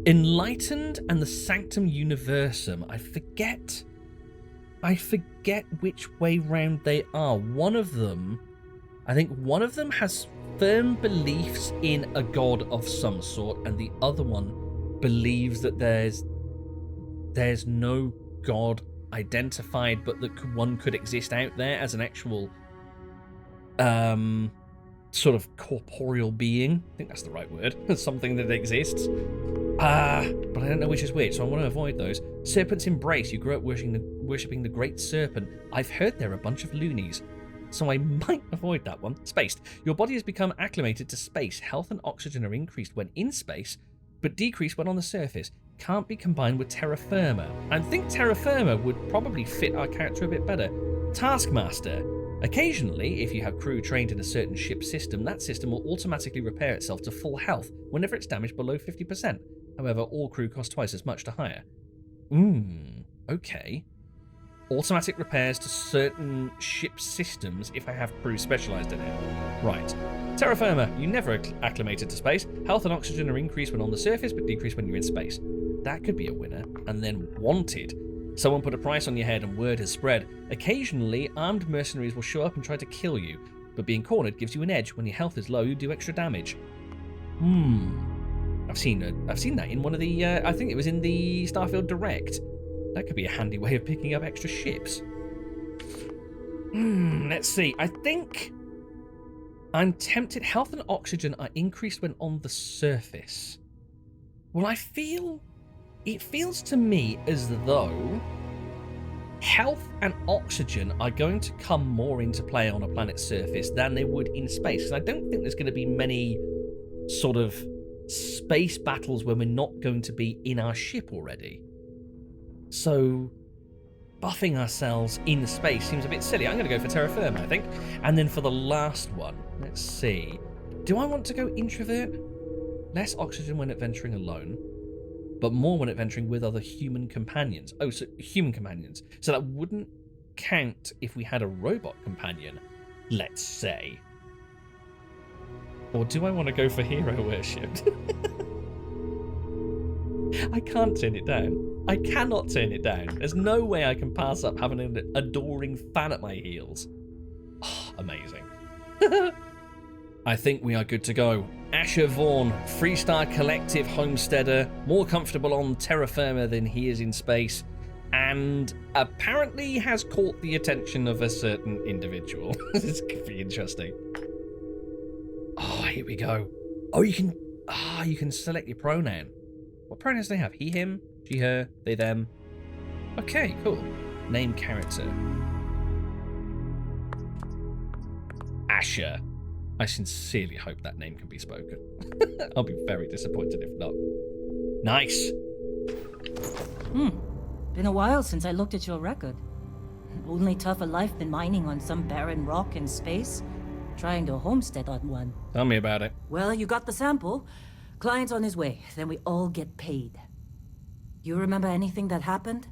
Enlightened and the Sanctum Universum, I forget which way round they are. I think one of them has firm beliefs in a god of some sort, and the other one believes that there's no god identified, but that one could exist out there as an actual sort of corporeal being. I think that's the right word. Something that exists. But I don't know which is which, so I want to avoid those. Serpent's Embrace. You grew up worshipping the Great Serpent. I've heard they're a bunch of loonies, so I might avoid that one. Spaced. Your body has become acclimated to space. Health and oxygen are increased when in space, but decreased when on the surface. Can't be combined with terra firma. I think terra firma would probably fit our character a bit better. Taskmaster. Occasionally, if you have crew trained in a certain ship system, that system will automatically repair itself to full health whenever it's damaged below 50%. However, all crew cost twice as much to hire. Okay. Automatic repairs to certain ship systems if I have crew specialised in it. Right. Terra firma, you never acclimated to space. Health and oxygen are increased when on the surface, but decreased when you're in space. That could be a winner. And then Wanted. Someone put a price on your head and word has spread. Occasionally, armed mercenaries will show up and try to kill you, but being cornered gives you an edge. When your health is low, you do extra damage. I've seen that in one of the, I think it was in the Starfield Direct. That could be a handy way of picking up extra ships. Let's see. I think I'm tempted. Health and oxygen are increased when on the surface. Well, it feels to me as though health and oxygen are going to come more into play on a planet's surface than they would in space. And I don't think there's going to be many sort of space battles where we're not going to be in our ship already. So buffing ourselves in space seems a bit silly. I'm going to go for terra firma, I think. And then for the last one, let's see. Do I want to go introvert? Less oxygen when adventuring alone, but more when adventuring with other human companions. Oh, so human companions. So that wouldn't count if we had a robot companion, let's say. Or do I want to go for hero worship? I can't turn it down. I cannot turn it down. There's no way I can pass up having an adoring fan at my heels. Oh, amazing. I think we are good to go. Asher Vaughn, Freestar Collective homesteader, more comfortable on terra firma than he is in space, and apparently has caught the attention of a certain individual. This could be interesting. Oh, here we go. Oh, you can select your pronoun. What pronouns do they have? He, him, she, her, they, them. Okay, cool. Name character. Asher. I sincerely hope that name can be spoken. I'll be very disappointed if not. Nice. Been a while since I looked at your record. Only tougher life than mining on some barren rock in space. Trying to homestead on one. Tell me about it. Well, you got the sample. Client's on his way. Then we all get paid. You remember anything that happened?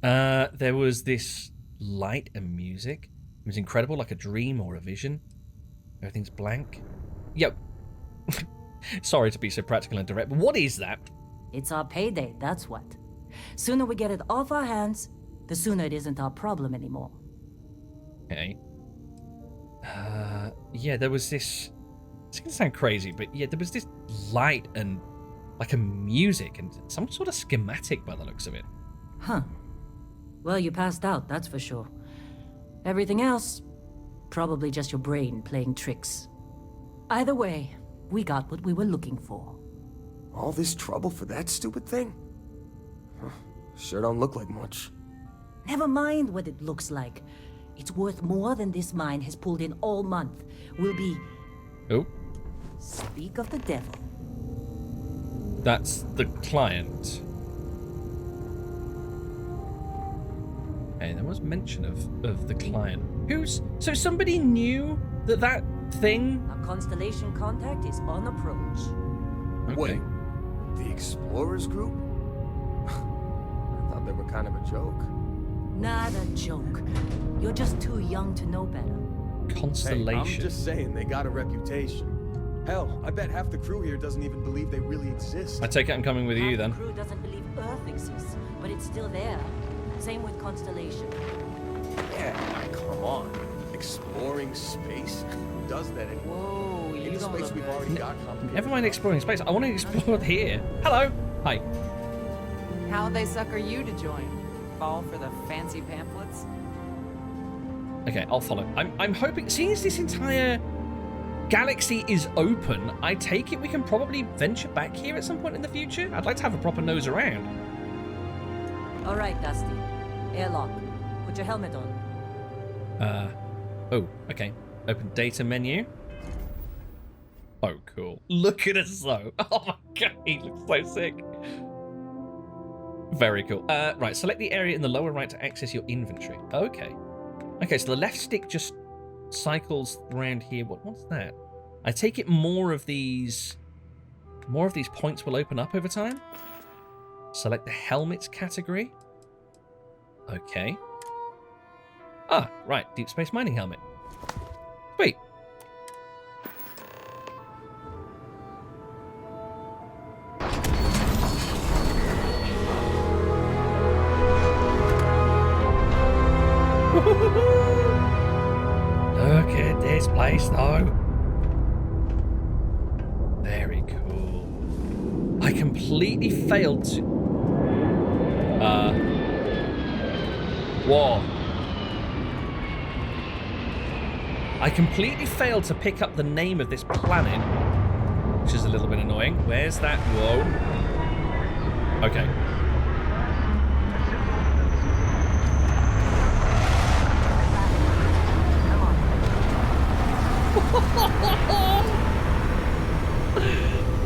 There was this light and music. It was incredible, like a dream or a vision. Everything's blank. Yo. Sorry to be so practical and direct, but what is that? It's our payday, that's what. Sooner we get it off our hands, the sooner it isn't our problem anymore. Okay. Yeah, there was this... It's going to sound crazy, but yeah, there was this light and like a music and some sort of schematic by the looks of it. Huh. Well, you passed out, that's for sure. Everything else, probably just your brain playing tricks. Either way, we got what we were looking for. All this trouble for that stupid thing? Huh, sure don't look like much. Never mind what it looks like. It's worth more than this mine has pulled in all month. We'll be... Oh. Speak of the devil. That's the client. Hey, there was mention of the client. So somebody knew that thing... Our constellation contact is on approach. Okay. Wait, the Explorers group? I thought they were kind of a joke. Not a joke. You're just too young to know better. Constellation. Hey, I'm just saying, they got a reputation. Hell, I bet half the crew here doesn't even believe they really exist. I take it I'm coming with you then. The crew doesn't believe Earth exists, but it's still there. Same with Constellation. Yeah, come on. Exploring space? Who does that anymore? Whoa, In you the don't space look we've good. already got complicated. Never mind exploring space. I want to explore here. Hello. Hi. How'd they sucker you to join? Fall for the fancy pamphlets? Okay, I'll follow. I'm hoping, seeing as this entire galaxy is open, I take it we can probably venture back here at some point in the future. I'd like to have a proper nose around. All right, Dusty. Airlock. Put your helmet on. Oh, okay. Open data menu. Oh, cool. Look at us though. Oh my god, he looks so sick. Very cool. Right, select the area in the lower right to access your inventory. Okay. Okay, so the left stick just cycles around here. What's that? I take it more of these points will open up over time. Select the helmets category. Okay. Ah, right, deep space mining helmet. Sweet. Look at this place though. Very cool. I completely failed to... Whoa. I completely failed to pick up the name of this planet, which is a little bit annoying. Where's that? Whoa. Okay.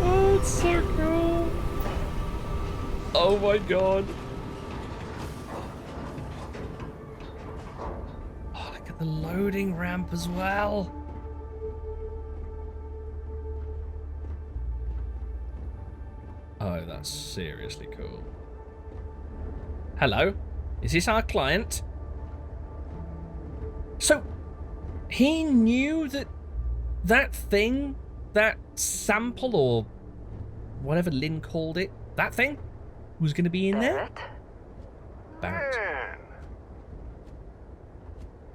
Oh, it's so cool. Oh my god. Oh, look at the loading ramp as well. Oh, that's seriously cool. Hello? Is this our client? So, he knew that thing, that sample, or whatever Lynn called it, that thing, was going to be in there? Barrett. Man.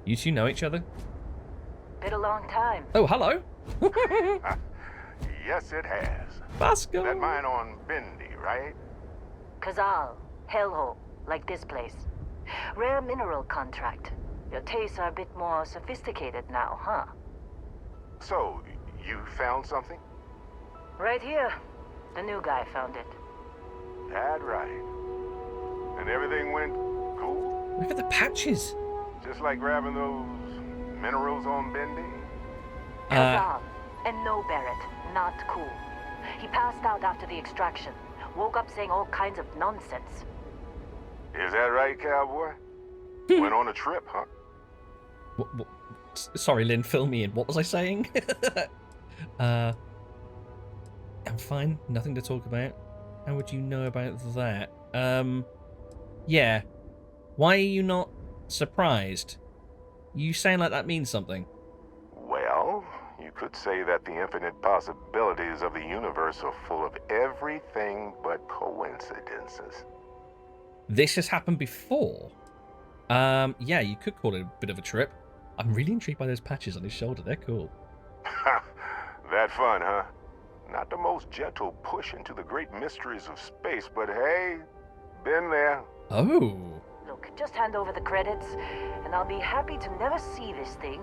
You two know each other? Been a long time. Oh, hello. Yes, it has. Vasco. That mine on Bendy, right? Kazal, hellhole, like this place. Rare mineral contract. Your tastes are a bit more sophisticated now, huh? So, you found something? Right here. The new guy found it. That right. And everything went cool? Look at the patches. Just like grabbing those minerals on Bendy? Kazal, and no Barrett, not cool. He passed out after the extraction. Woke up saying all kinds of nonsense. Is that right, cowboy? Went on a trip, huh? What? Sorry, Lynn, fill me in. What was I saying? I'm fine. Nothing to talk about. How would you know about that? Yeah. Why are you not surprised? You sound like that means something. Well, you could say that the infinite possibilities of the universe are full of everything but coincidences. This has happened before. Yeah, you could call it a bit of a trip. I'm really intrigued by those patches on his shoulder. They're cool. That fun, huh? Not the most gentle push into the great mysteries of space, but hey, been there. Oh. Look, just hand over the credits, and I'll be happy to never see this thing,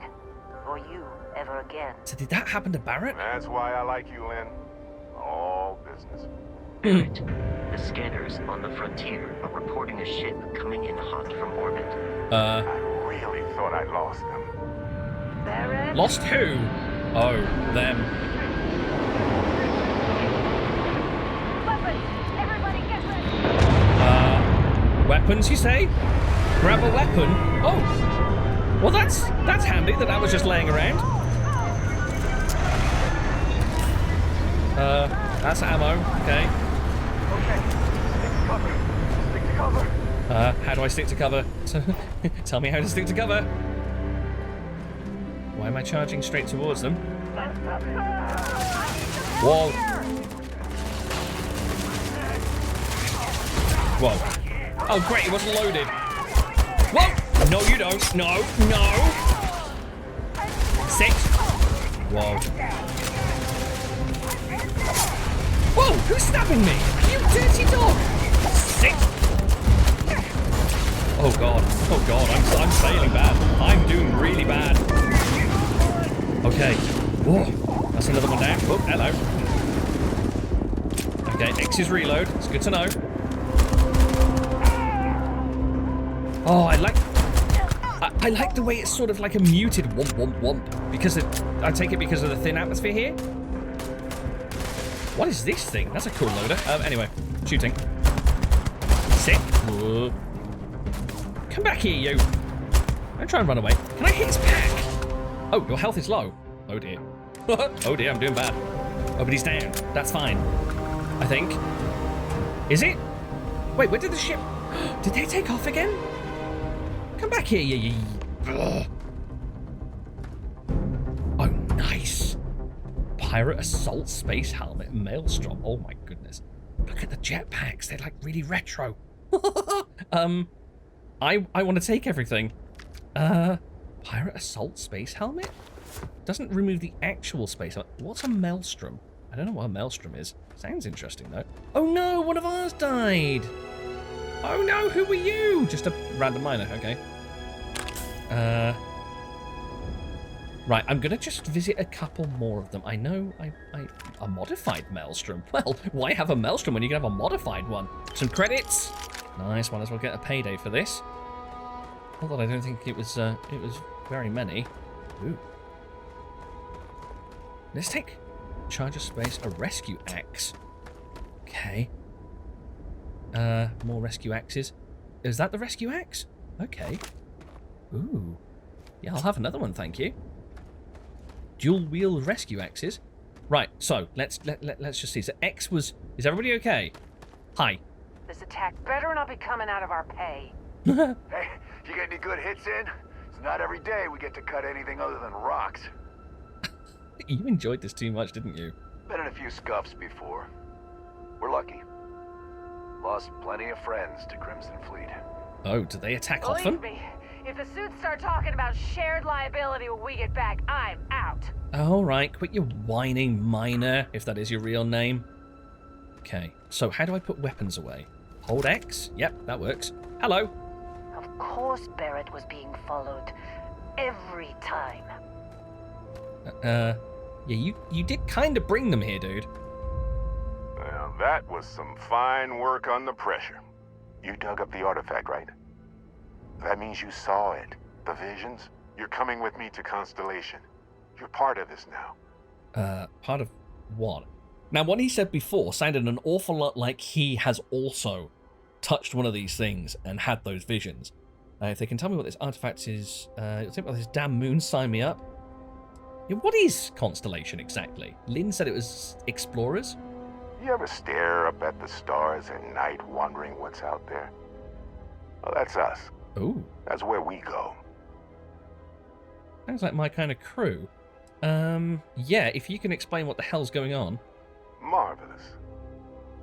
or you, ever again. So did that happen to Barrett? That's why I like you, Lynn. All business. Barrett, the scanners on the frontier are reporting a ship coming in hot from orbit. I really thought I lost them. Barrett? Lost who? Oh, them. Weapons! Everybody get ready! Weapons, you say? Grab a weapon? Oh. Well, that's handy that was just laying around. That's ammo. Okay. Okay, stick to cover. Stick to cover. How do I stick to cover? Tell me how to stick to cover. Why am I charging straight towards them? Whoa. Whoa. Oh, great, it wasn't loaded. Whoa! No, you don't. No, no. 6. Whoa. Whoa, who's stabbing me? You dirty dog. 6. Oh god, I'm failing bad. I'm doing really bad. Okay. Whoa, that's another one down. Oh, hello. Okay, X is reload. It's good to know. Oh, I like the way it's sort of like a muted womp womp womp. Because I take it because of the thin atmosphere here. What is this thing? That's a cool loader. Anyway, shooting. Sick. Whoa. Come back here, you. Don't try and run away. Can I hit his pack? Oh, your health is low. Oh dear. Oh dear, I'm doing bad. Oh, but he's down. That's fine. I think. Is it? Wait, where did the ship... Did they take off again? Come back here, you... Ugh. Oh, nice. Pirate Assault Space Helmet Maelstrom. Oh my goodness. Look at the jetpacks. They're like really retro. I want to take everything. Pirate Assault Space Helmet? Doesn't remove the actual space helmet. What's a Maelstrom? I don't know what a Maelstrom is. Sounds interesting though. Oh no, one of ours died. Oh no, who were you? Just a random miner, okay. Right, I'm gonna just visit a couple more of them. I know a modified Maelstrom. Well, why have a Maelstrom when you can have a modified one? Some credits. Nice, might as well get a payday for this. Although I don't think it was very many. Ooh. Let's take charge of space, a rescue axe. Okay. More rescue axes. Is that the rescue axe? Okay. Ooh. Yeah, I'll have another one, thank you. Dual wheel rescue axes. Right, so let's just see. So X was. Is everybody okay? Hi. This attack better not be coming out of our pay. Hey, you get any good hits in? It's not every day we get to cut anything other than rocks. You enjoyed this too much, didn't you? Been in a few scuffs before. We're lucky. Lost plenty of friends to Crimson Fleet. Oh, do they attack often? Believe me, if the suits start talking about shared liability when we get back, I'm out. Alright, quit your whining, Miner, if that is your real name. Okay, so how do I put weapons away? Hold X? Yep, that works. Hello. Of course Barrett was being followed. Every time. Yeah, you did kind of bring them here, dude. Well, that was some fine work under pressure. You dug up the artifact, right? That means you saw it. The visions? You're coming with me to Constellation. You're part of this now. Part of what? Now, what he said before sounded an awful lot like he has also touched one of these things and had those visions. If they can tell me what this artifact is, think about this damn moon, sign me up. Yeah, what is Constellation exactly? Lynn said it was explorers? You ever stare up at the stars at night wondering what's out there? Well, that's us. Ooh. That's where we go. Sounds like my kind of crew. Yeah, if you can explain what the hell's going on. Marvelous.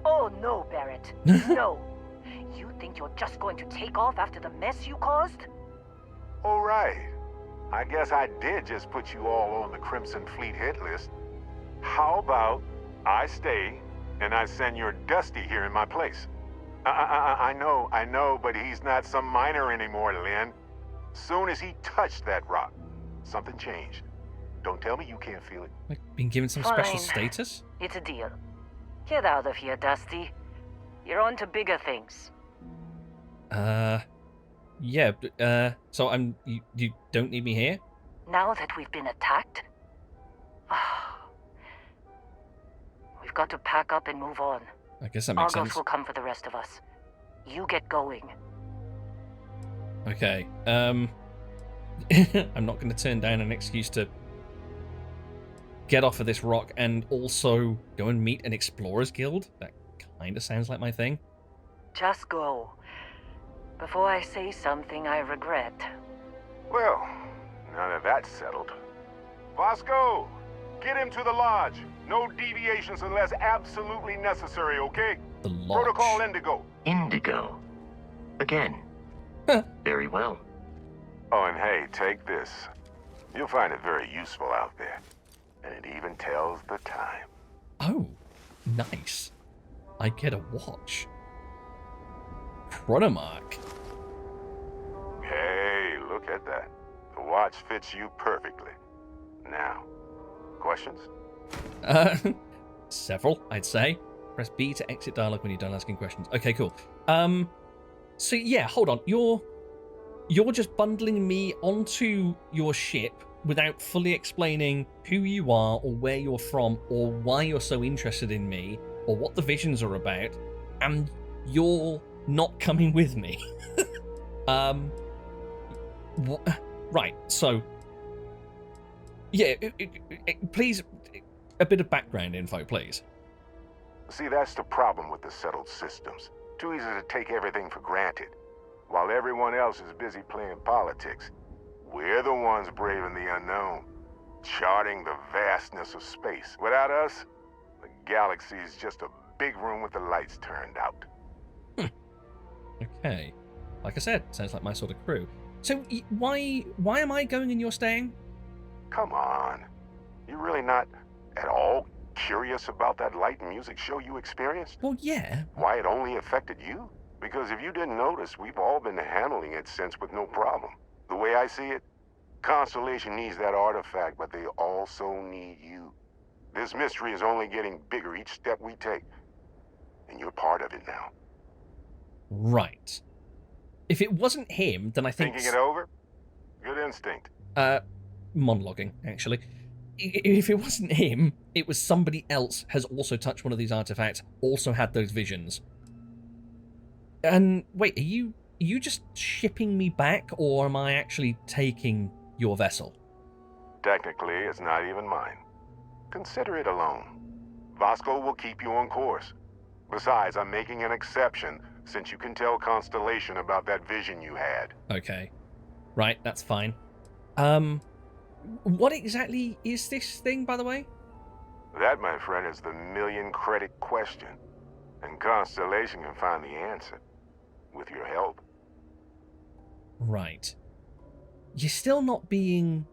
Oh no, Barrett. No. You think you're just going to take off after the mess you caused? All right. I guess I did just put you all on the Crimson Fleet hit list. How about I stay and I send your Dusty here in my place? I know, but he's not some miner anymore, Lynn. Soon as he touched that rock, something changed. Don't tell me you can't feel it. Like, been given some Fine. special status? It's a deal. Get out of here, Dusty. You're on to bigger things. Yeah, so you don't need me here? Now that we've been attacked, we've got to pack up and move on. I guess that makes Argos sense. will come for the rest of us. You get going. Okay, I'm not going to turn down an excuse to get off of this rock and also go and meet an explorers guild. That kind of sounds like my thing. Just go. Before I say something I regret. Well, now that that's settled. Vasco, get him to the lodge. No deviations unless absolutely necessary, okay? The lodge. Protocol Indigo. Indigo. Again. Very well. Oh, and hey, take this. You'll find it very useful out there. And it even tells the time. Oh, nice. I get a watch. Chronomark. Hey, look at that. The watch fits you perfectly. Now, questions? Several, I'd say. Press B to exit dialogue when you're done asking questions. Okay, cool. So yeah, hold on. You're just bundling me onto your ship without fully explaining who you are or where you're from or why you're so interested in me or what the visions are about, and you're not coming with me. Right, so yeah, please, a bit of background info, please. See, that's the problem with the settled systems. Too easy to take everything for granted. While everyone else is busy playing politics, we're the ones braving the unknown, charting the vastness of space. Without us, the galaxy is just a big room with the lights turned out. Okay. Like I said, sounds like my sort of crew. So why am I going and you're staying? Come on. You're really not at all curious about that light and music show you experienced? Well, yeah. Why it only affected you? Because if you didn't notice, we've all been handling it since with no problem. The way I see it, Constellation needs that artifact, but they also need you. This mystery is only getting bigger each step we take. And you're part of it now. Right. If it wasn't him, then I think... Thinking it over? Good instinct. Monologuing, actually. If it wasn't him, it was somebody else has also touched one of these artifacts, also had those visions. And wait, are you just shipping me back, or am I actually taking your vessel? Technically, it's not even mine. Consider it a loan. Vasco will keep you on course. Besides, I'm making an exception since you can tell Constellation about that vision you had. Okay. Right, that's fine. What exactly is this thing, by the way? That, my friend, is the million-credit question. And Constellation can find the answer. With your help. Right. You're still not being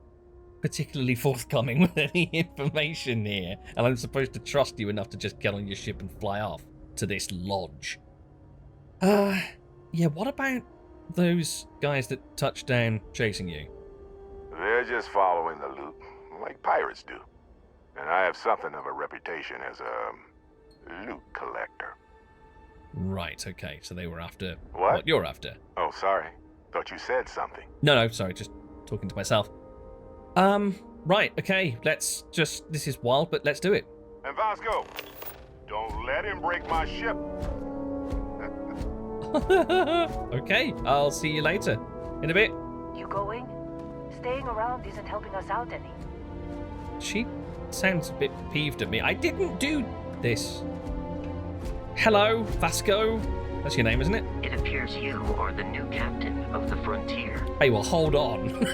particularly forthcoming with any information here, and I'm supposed to trust you enough to just get on your ship and fly off to this lodge. Yeah, what about those guys that touched down chasing you? They're just following the loot, like pirates do. And I have something of a reputation as a loot collector. Right, okay, so they were after what you're after. Oh, sorry. Thought you said something. No, sorry, just talking to myself. Right, okay, let's just... This is wild, but let's do it. And Vasco, don't let him break my ship. Okay, I'll see you later. In a bit. You going? Staying around isn't helping us out any. She sounds a bit peeved at me. I didn't do this. Hello, Vasco. That's your name, isn't it? It appears you are the new captain of the Frontier. Hey, well, hold on.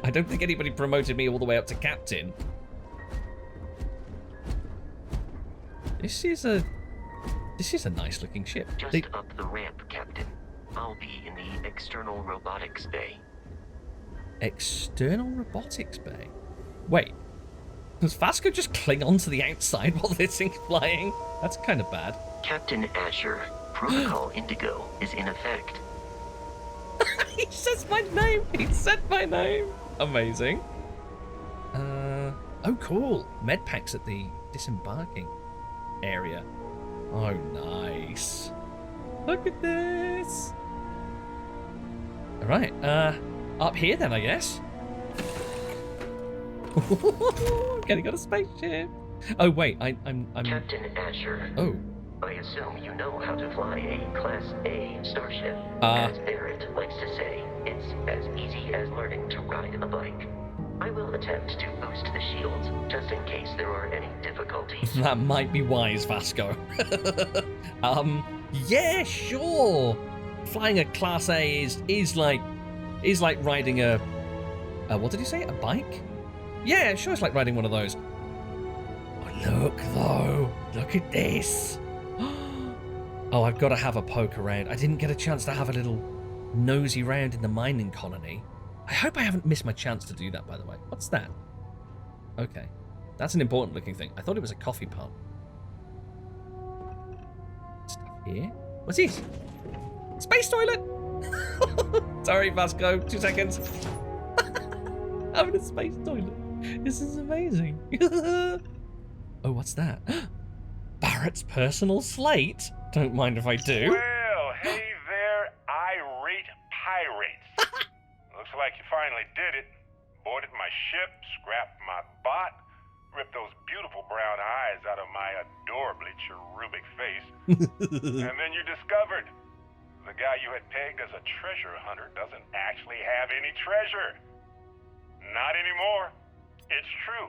I don't think anybody promoted me all the way up to captain. This is a nice-looking ship. Just up the ramp, Captain. I'll be in the external robotics bay. External robotics bay? Wait. Does Vasco just cling on to the outside while this thing's flying? That's kind of bad. Captain Asher, Protocol Indigo is in effect. He says my name! He said my name! Amazing. Oh, cool. Med packs at the disembarking area. Oh, nice. Look at this. All right, up here then, I guess. Getting on a spaceship. Oh wait, I'm Captain Asher. Oh. I assume you know how to fly a Class A starship. As Barrett likes to say, it's as easy as learning to ride a bike. I will attempt to boost the shields, just in case there are any difficulties. That might be wise, Vasco. Yeah, sure. Flying a Class A is like riding a what did he say? A bike? Yeah, sure, it's like riding one of those. Oh, look though. Look at this. Oh, I've got to have a poke around. I didn't get a chance to have a little nosy round in the mining colony. I hope I haven't missed my chance to do that, by the way. What's that? Okay. That's an important looking thing. I thought it was a coffee pot. Stuff here? What's this? Space toilet! Sorry, Vasco. 2 seconds. Having a space toilet. This is amazing. Oh, what's that? Barrett's personal slate? Don't mind if I do. Well, hey there, irate pirates. Looks like you finally did it. Boarded my ship, scrapped my bot, ripped those beautiful brown eyes out of my adorably cherubic face. And then you discovered the guy you had pegged as a treasure hunter doesn't actually have any treasure. Not anymore. It's true.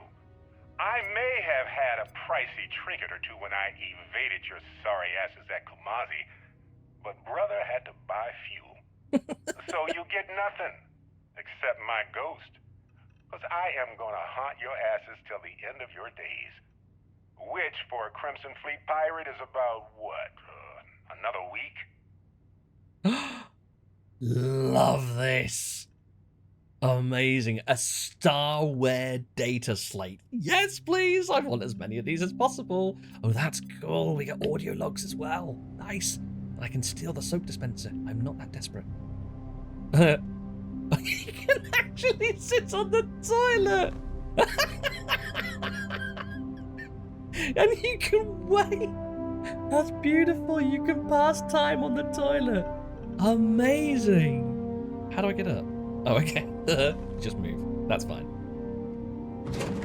I may have had a pricey trinket or two when I evaded your sorry asses at Kumazi, but brother had to buy fuel. So you get nothing, except my ghost. Because I am gonna haunt your asses till the end of your days. Which, for a Crimson Fleet pirate, is about, what, another week? Love this. Amazing. A Starware data slate. Yes, please. I want as many of these as possible. Oh, that's cool. We got audio logs as well. Nice. I can steal the soap dispenser. I'm not that desperate. can actually sit on the toilet. And you can wait. That's beautiful. You can pass time on the toilet. Amazing. How do I get up? Oh, okay. Just move. That's fine.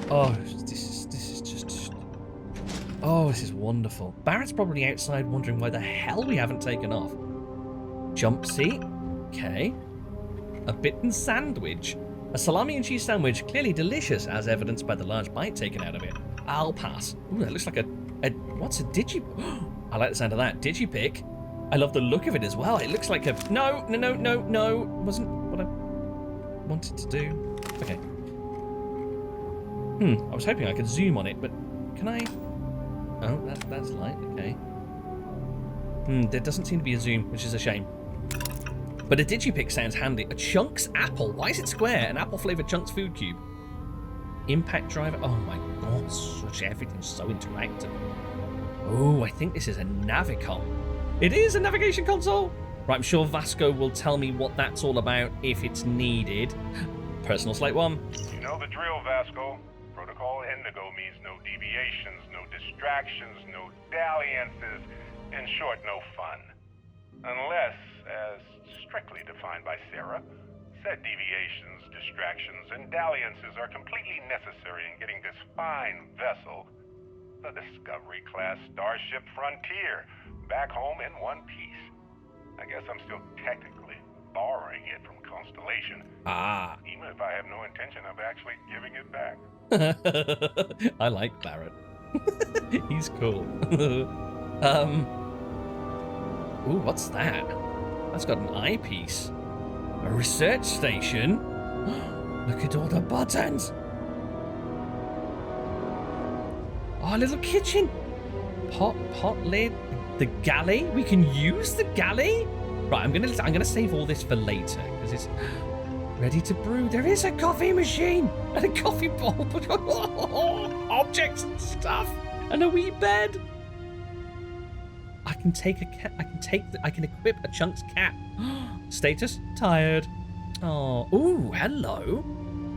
Oh, this is just... Oh, this is wonderful. Barrett's probably outside wondering why the hell we haven't taken off. Jump seat. Okay. A bitten sandwich. A salami and cheese sandwich, clearly delicious, as evidenced by the large bite taken out of it. I'll pass. Ooh, that looks like a what's a digi... I like the sound of that. Digipick. I love the look of it as well. It looks like a... No. Wasn't what I wanted to do. Okay. I was hoping I could zoom on it, but can I... Oh, that's light. Okay. There doesn't seem to be a zoom, which is a shame. But a digipick sounds handy. A Chunks apple. Why is it square? An apple-flavored Chunks food cube. Impact driver. Oh my god, everything's so interactive. Oh, I think this is a Navicom. It is a navigation console. Right, I'm sure Vasco will tell me what that's all about if it's needed. Personal Slate 1. You know the drill, Vasco. Protocol Indigo means no deviations, no distractions, no dalliances. In short, no fun. Unless, as strictly defined by Sarah, said deviations, distractions, and dalliances are completely necessary in getting this fine vessel, the Discovery-class Starship Frontier, back home in one piece. I guess I'm still technically borrowing it from Constellation. Ah. Even if I have no intention of actually giving it back. I like Barrett. He's cool. Ooh, what's that? That's got an eyepiece. A research station? Look at all the buttons! Oh, a little kitchen! Pot lid. The galley? We can use the galley? Right, I'm gonna save all this for later, because it's ready to brew. There is a coffee machine! And a coffee bowl! Objects and stuff! And a wee bed! I can equip a Chunks cap. Status? Tired. Oh, ooh, hello.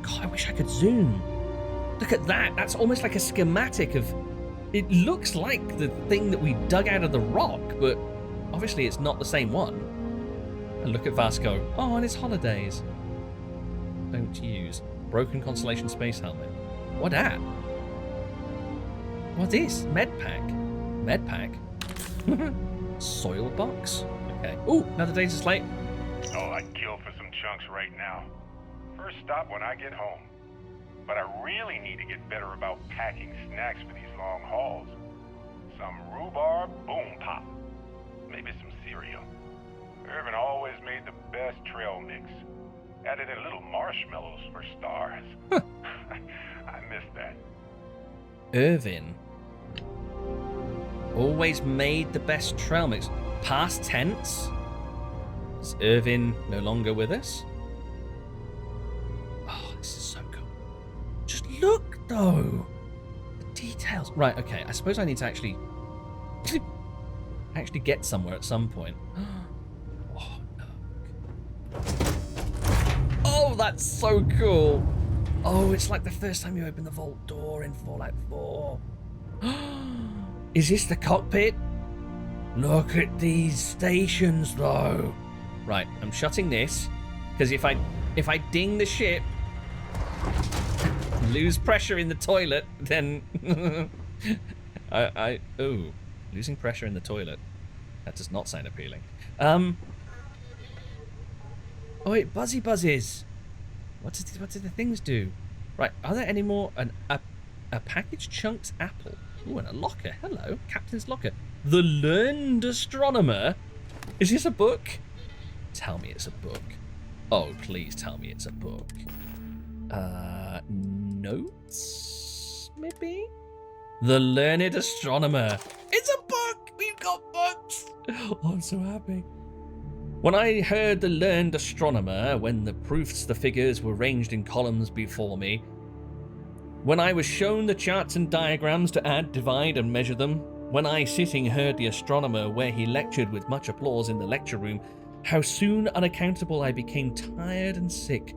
God, I wish I could zoom. Look at that. That's almost like a schematic of... It looks like the thing that we dug out of the rock, but obviously it's not the same one. And look at Vasco. Oh, and his holidays. Don't use. Broken Constellation space helmet. What that? What is? Medpack. Medpack? Soil box? Okay. Ooh, another data slate. Oh, I'd kill for some chunks right now. First stop when I get home. But I really need to get better about packing snacks for these long hauls. Some rhubarb boom pop. Maybe some cereal. Irvin always made the best trail mix. Added in little marshmallows for stars. I miss that. Irvin always made the best trail mix. Past tense? Is Irvin no longer with us? Oh, this is so cool. Just look, though. The details. Right, okay. I suppose I need to actually get somewhere at some point. Oh, no. Oh, that's so cool. Oh, it's like the first time you open the vault door in Fallout 4. Is this the cockpit? Look at these stations, though. Right, I'm shutting this, because if I ding the ship, lose pressure in the toilet, then ooh, losing pressure in the toilet. That does not sound appealing. Oh wait, buzzy buzzes. What did the things do? Right, are there any more? A packaged Chunks apple. Ooh, and a locker. Hello, Captain's locker. The Learned Astronomer. Is this a book? Tell me it's a book. Oh, please tell me it's a book. Notes, maybe? The Learned Astronomer. It's a book! We've got books! Oh, I'm so happy. When I heard The Learned Astronomer, when the proofs, the figures were ranged in columns before me, when I was shown the charts and diagrams to add, divide, and measure them, when I sitting heard the astronomer where he lectured with much applause in the lecture room, how soon unaccountable I became tired and sick.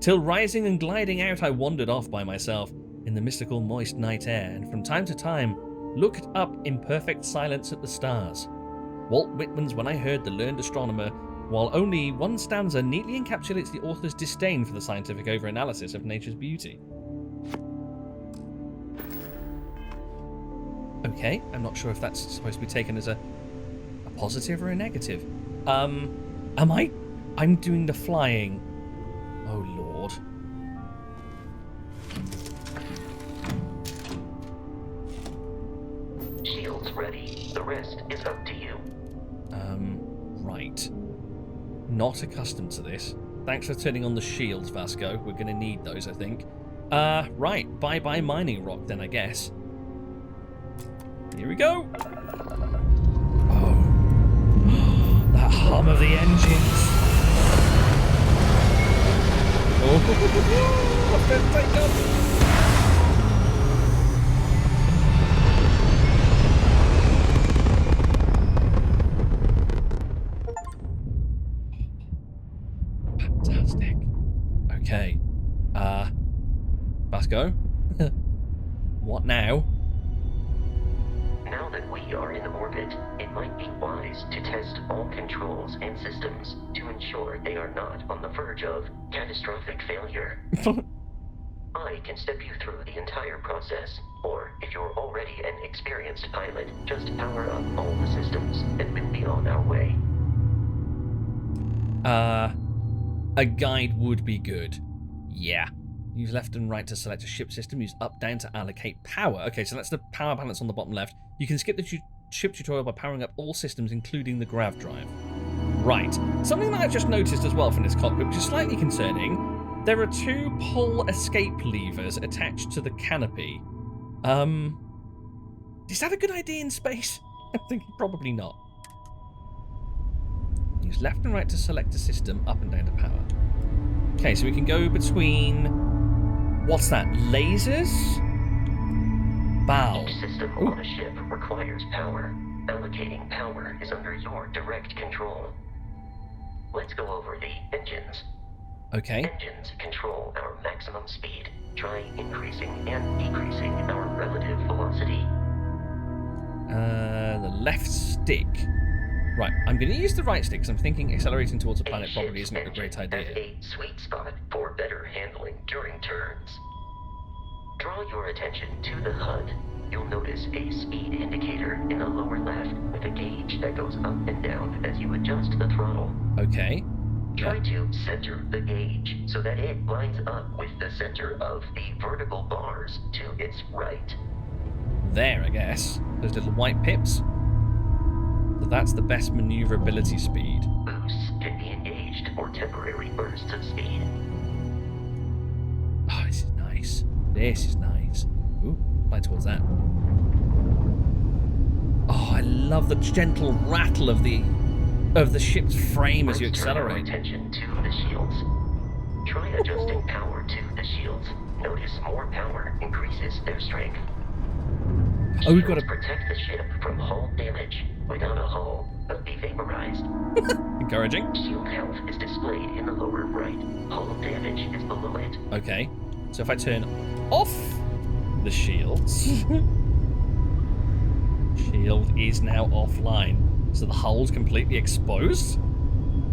Till rising and gliding out I wandered off by myself in the mystical moist night air, and from time to time looked up in perfect silence at the stars. Walt Whitman's When I Heard the Learned Astronomer, while only one stanza neatly encapsulates the author's disdain for the scientific overanalysis of nature's beauty. Okay, I'm not sure if that's supposed to be taken as a positive or a negative. I'm doing the flying. Oh, Lord. Shields ready. The rest is up to you. Right. Not accustomed to this. Thanks for turning on the shields, Vasco. We're going to need those, I think. Right. Bye-bye mining rock, then, I guess. Here we go. Oh. That hum of the engines. Oh. What's going to take off? Fantastic. Okay. Vasco? What now? Now that we are in orbit, it might be wise to test all controls and systems to ensure they are not on the verge of catastrophic failure. I can step you through the entire process, or if you're already an experienced pilot, just power up all the systems and we'll be on our way. A guide would be good. Yeah. Use left and right to select a ship system. Use up, down to allocate power. Okay, so that's the power balance on the bottom left. You can skip the ship tutorial by powering up all systems, including the grav drive. Right. Something that I've just noticed as well from this cockpit, which is slightly concerning. There are 2 pull escape levers attached to the canopy. Is that a good idea in space? I'm thinking probably not. Use left and right to select a system, up and down to power. Okay, so we can go between... What's that? Lasers? Bow. Each system on a ship requires power. Allocating power is under your direct control. Let's go over the engines. Okay. Engines control our maximum speed. Try increasing and decreasing our relative velocity. The left stick. Right, I'm going to use the right stick because I'm thinking accelerating towards a planet probably isn't a great idea. Has a sweet spot for better handling during turns. Draw your attention to the HUD. You'll notice a speed indicator in the lower left with a gauge that goes up and down as you adjust the throttle. Okay. Try to center the gauge so that it lines up with the center of the vertical bars to its right. There, I guess. Those little white pips. So that's the best maneuverability speed. Boosts can be engaged for temporary bursts of speed. Oh, this is nice. This is nice. Ooh, fly towards that. Oh, I love the gentle rattle of the ship's frame as you accelerate. Turn your attention to the shields. Try adjusting power to the shields. Notice more power increases their strength. Oh, we've got to protect the ship from hull damage. Without a hull, but be vaporized. Encouraging. Shield health is displayed in the lower right. Hull damage is below it. Okay. So if I turn off the shields, shield is now offline. So the hull's completely exposed.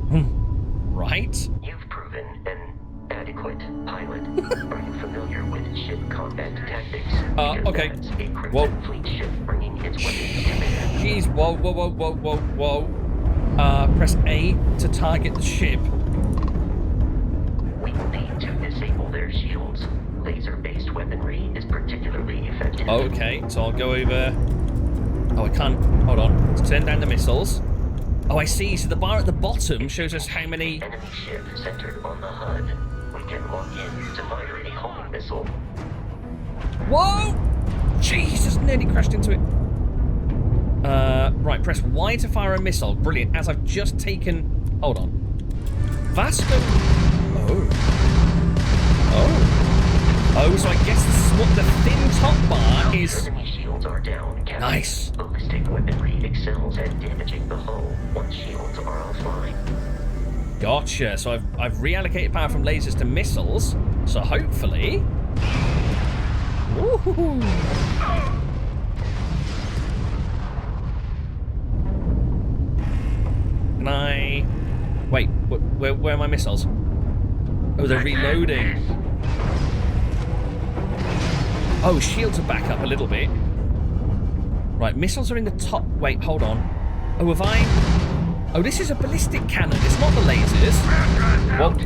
Right. You've proven an adequate pilot. Are you familiar with ship combat tactics? Okay. That's a Whoa. Crimson Fleet ship bringing its weapons to bear. Jeez, whoa. Press A to target the ship. We will need to disable their shields. Laser-based weaponry is particularly effective. Okay, so I'll go over... Oh, I can't... Hold on. Let's turn down the missiles. Oh, I see. So the bar at the bottom shows us how many... Enemy ship centered on the HUD. We can lock in to fire a homing missile. Whoa! Jesus, nearly crashed into it. Right, press Y to fire a missile. Brilliant. As I've just taken... Hold on. Vasco... Oh, so I guess this is what the thin top bar is... Enemy shields are down, Captain. Nice. Ballistic weaponry excels at damaging the hull once shields are offline. Gotcha. So I've reallocated power from lasers to missiles. So hopefully... Woohoo! Can I... Wait, where are my missiles? Oh, they're reloading. Oh, shields are back up a little bit. Right, missiles are in the top... Wait, hold on. Oh, have I... Oh, this is a ballistic cannon. It's not the lasers. What?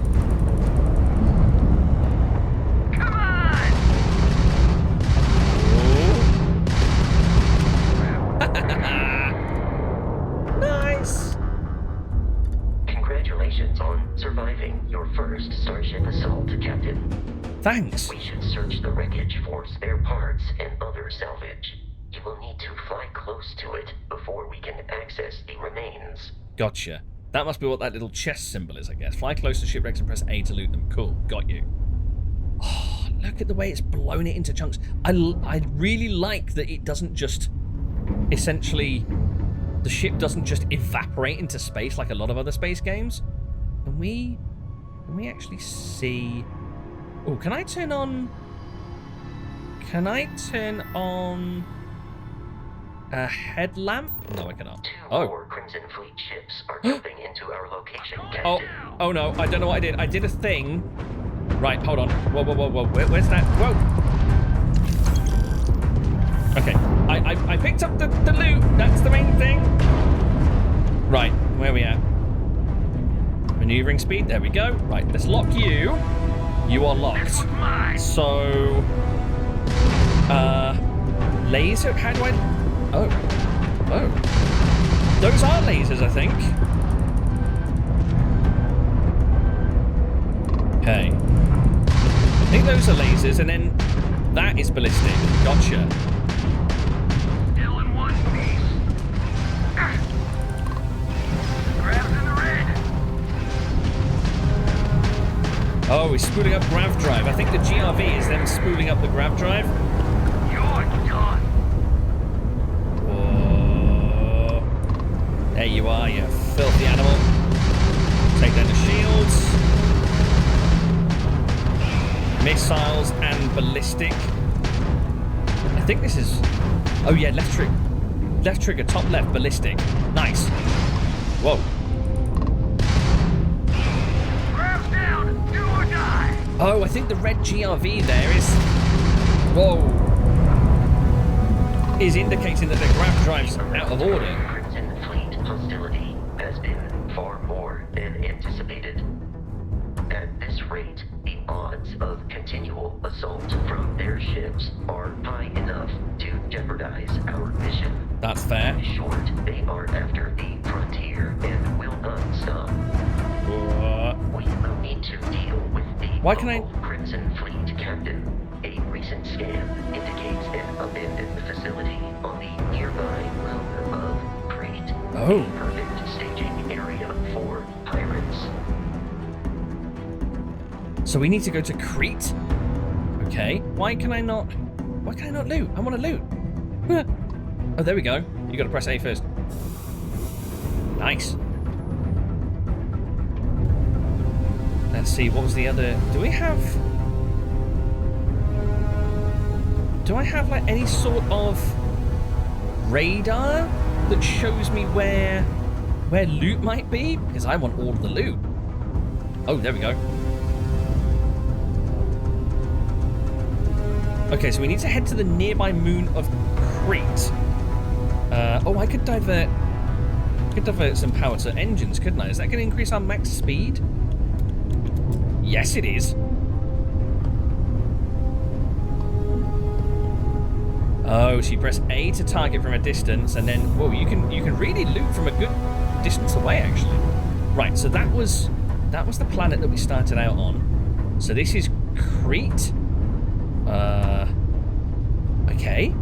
Come on! Oh. Nice. Congratulations on surviving your first Starship assault, Captain. Thanks. We should search the wreckage for spare parts and other salvage. You will need to fly close to it before we can access the remains. Gotcha. That must be what that little chest symbol is, I guess. Fly close to shipwrecks and press A to loot them. Cool. Got you. Oh, look at the way it's blown it into chunks. I really like that it doesn't just... Essentially, the ship doesn't just evaporate into space like a lot of other space games. Can we actually see... Oh, can I turn on... Can I turn on... a headlamp? No, I cannot. Two more Crimson Fleet ships are jumping into our location, Captain. Oh no, I don't know what I did. I did a thing. Right, hold on. Whoa. Where's that? Whoa. Okay, I picked up the loot. That's the main thing. Right, where are we at? Maneuvering speed, there we go. Right, let's lock you. You are locked. So, laser, how do I... Oh. Those are lasers, I think. Okay. I think those are lasers, and then that is ballistic. Gotcha. Still in one piece. Grabs in the red. Oh, he's spooling up grav drive. I think the GRV is them spooling up the grav drive. You're done. There you are, you filthy animal. Take down the shields. Missiles and ballistic. I think this is... Oh yeah, left trigger, top left, ballistic. Nice. Whoa. Grabs down. Do or die. Oh, I think the red GRV there is... Whoa. Is indicating that the grav drive's out of order. Hostility has been far more than anticipated. At this rate, the odds of continual assault from their ships are high enough to jeopardize our mission. That's fair. In short, they are after the frontier and will not stop. We will need to deal with the local Crimson Fleet captain. A recent scan indicates an abandoned facility on the nearby moon of Kreet. Oh. A perfect staging area for pirates. So we need to go to Kreet? Okay. Why can I not loot? I want to loot. Oh, there we go. You got to press A first. Nice. Let's see, what was the other... Do I have like any sort of radar that shows me where loot might be? Because I want all of the loot. Oh, there we go. Okay, so we need to head to the nearby moon of Kreet. Oh, I could divert some power to engines, couldn't I? Is that going to increase our max speed? Yes, it is. Oh, so you press A to target from a distance, and then whoa, you can really loot from a good distance away, actually. Right, so that was the planet that we started out on. So this is Kreet. Okay.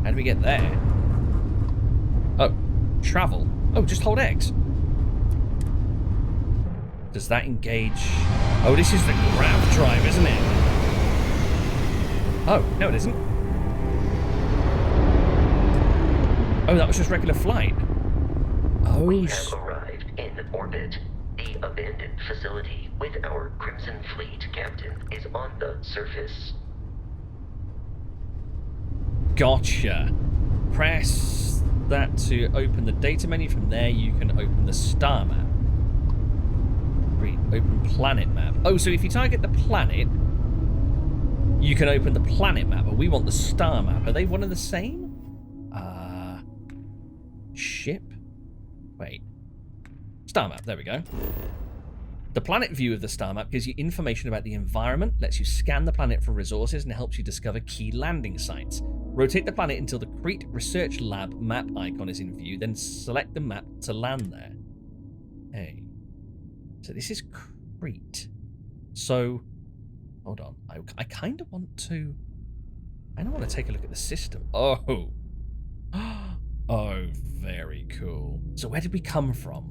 How do we get there? Oh, travel. Oh, just hold X. Does that engage? Oh, this is the grav drive, isn't it? Oh, no, it isn't. Oh, that was just regular flight. Oh, we have arrived in orbit. The The abandoned facility with our Crimson Fleet captain is on the surface. Gotcha. Press that to open the data menu. From there, you can open the star map. Read, open planet map. Oh, so if you target the planet, you can open the planet map, but we want the star map. Are they one and the same? Ship? Wait. Star map, there we go. The planet view of the star map gives you information about the environment, lets you scan the planet for resources, and helps you discover key landing sites. Rotate the planet until the Kreet Research Lab map icon is in view, then select the map to land there. Hey. So this is Kreet. So, hold on. I kind of want to take a look at the system. Oh. Oh, very cool. So where did we come from?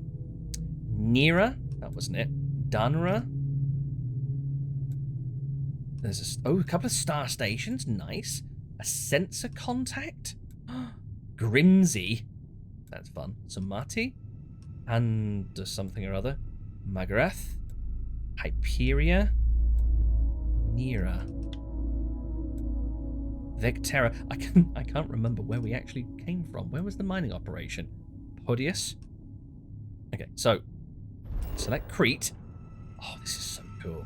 Nira? That wasn't it. Dunra? There's a couple of star stations. Nice. A sensor contact? Grimsy. That's fun. Samati? And something or other. Magarath? Hyperia? Nira? Vectera. I can't remember where we actually came from. Where was the mining operation? Podius? Okay, so select Kreet. Oh, this is so cool.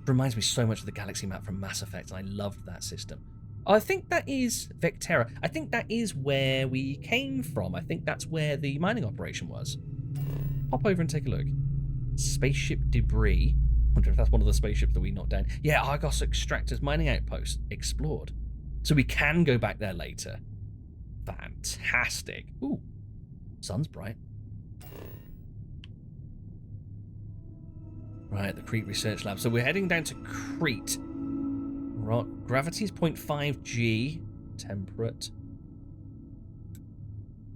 Reminds me so much of the galaxy map from Mass Effect. I loved that system. I think that is Vectera. I think that is where we came from. I think that's where the mining operation was. Pop over and take a look. Spaceship debris. Wonder if that's one of the spaceships that we knocked down. Yeah, Argos Extractors mining outpost explored. So we can go back there later. Fantastic. Ooh, sun's bright. Right, the Kreet Research Lab. So we're heading down to Kreet. Gravity is 0.5 G. Temperate.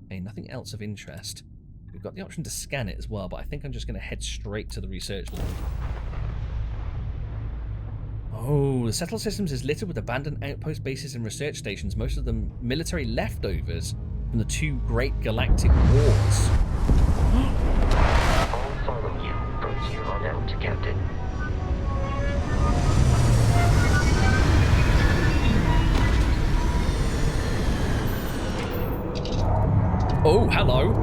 Okay, nothing else of interest. We've got the option to scan it as well, but I think I'm just going to head straight to the research lab. Oh, the Settled Systems is littered with abandoned outpost bases and research stations, most of them military leftovers from the two great galactic wars. I'll follow you from here on out, Captain. Oh, hello.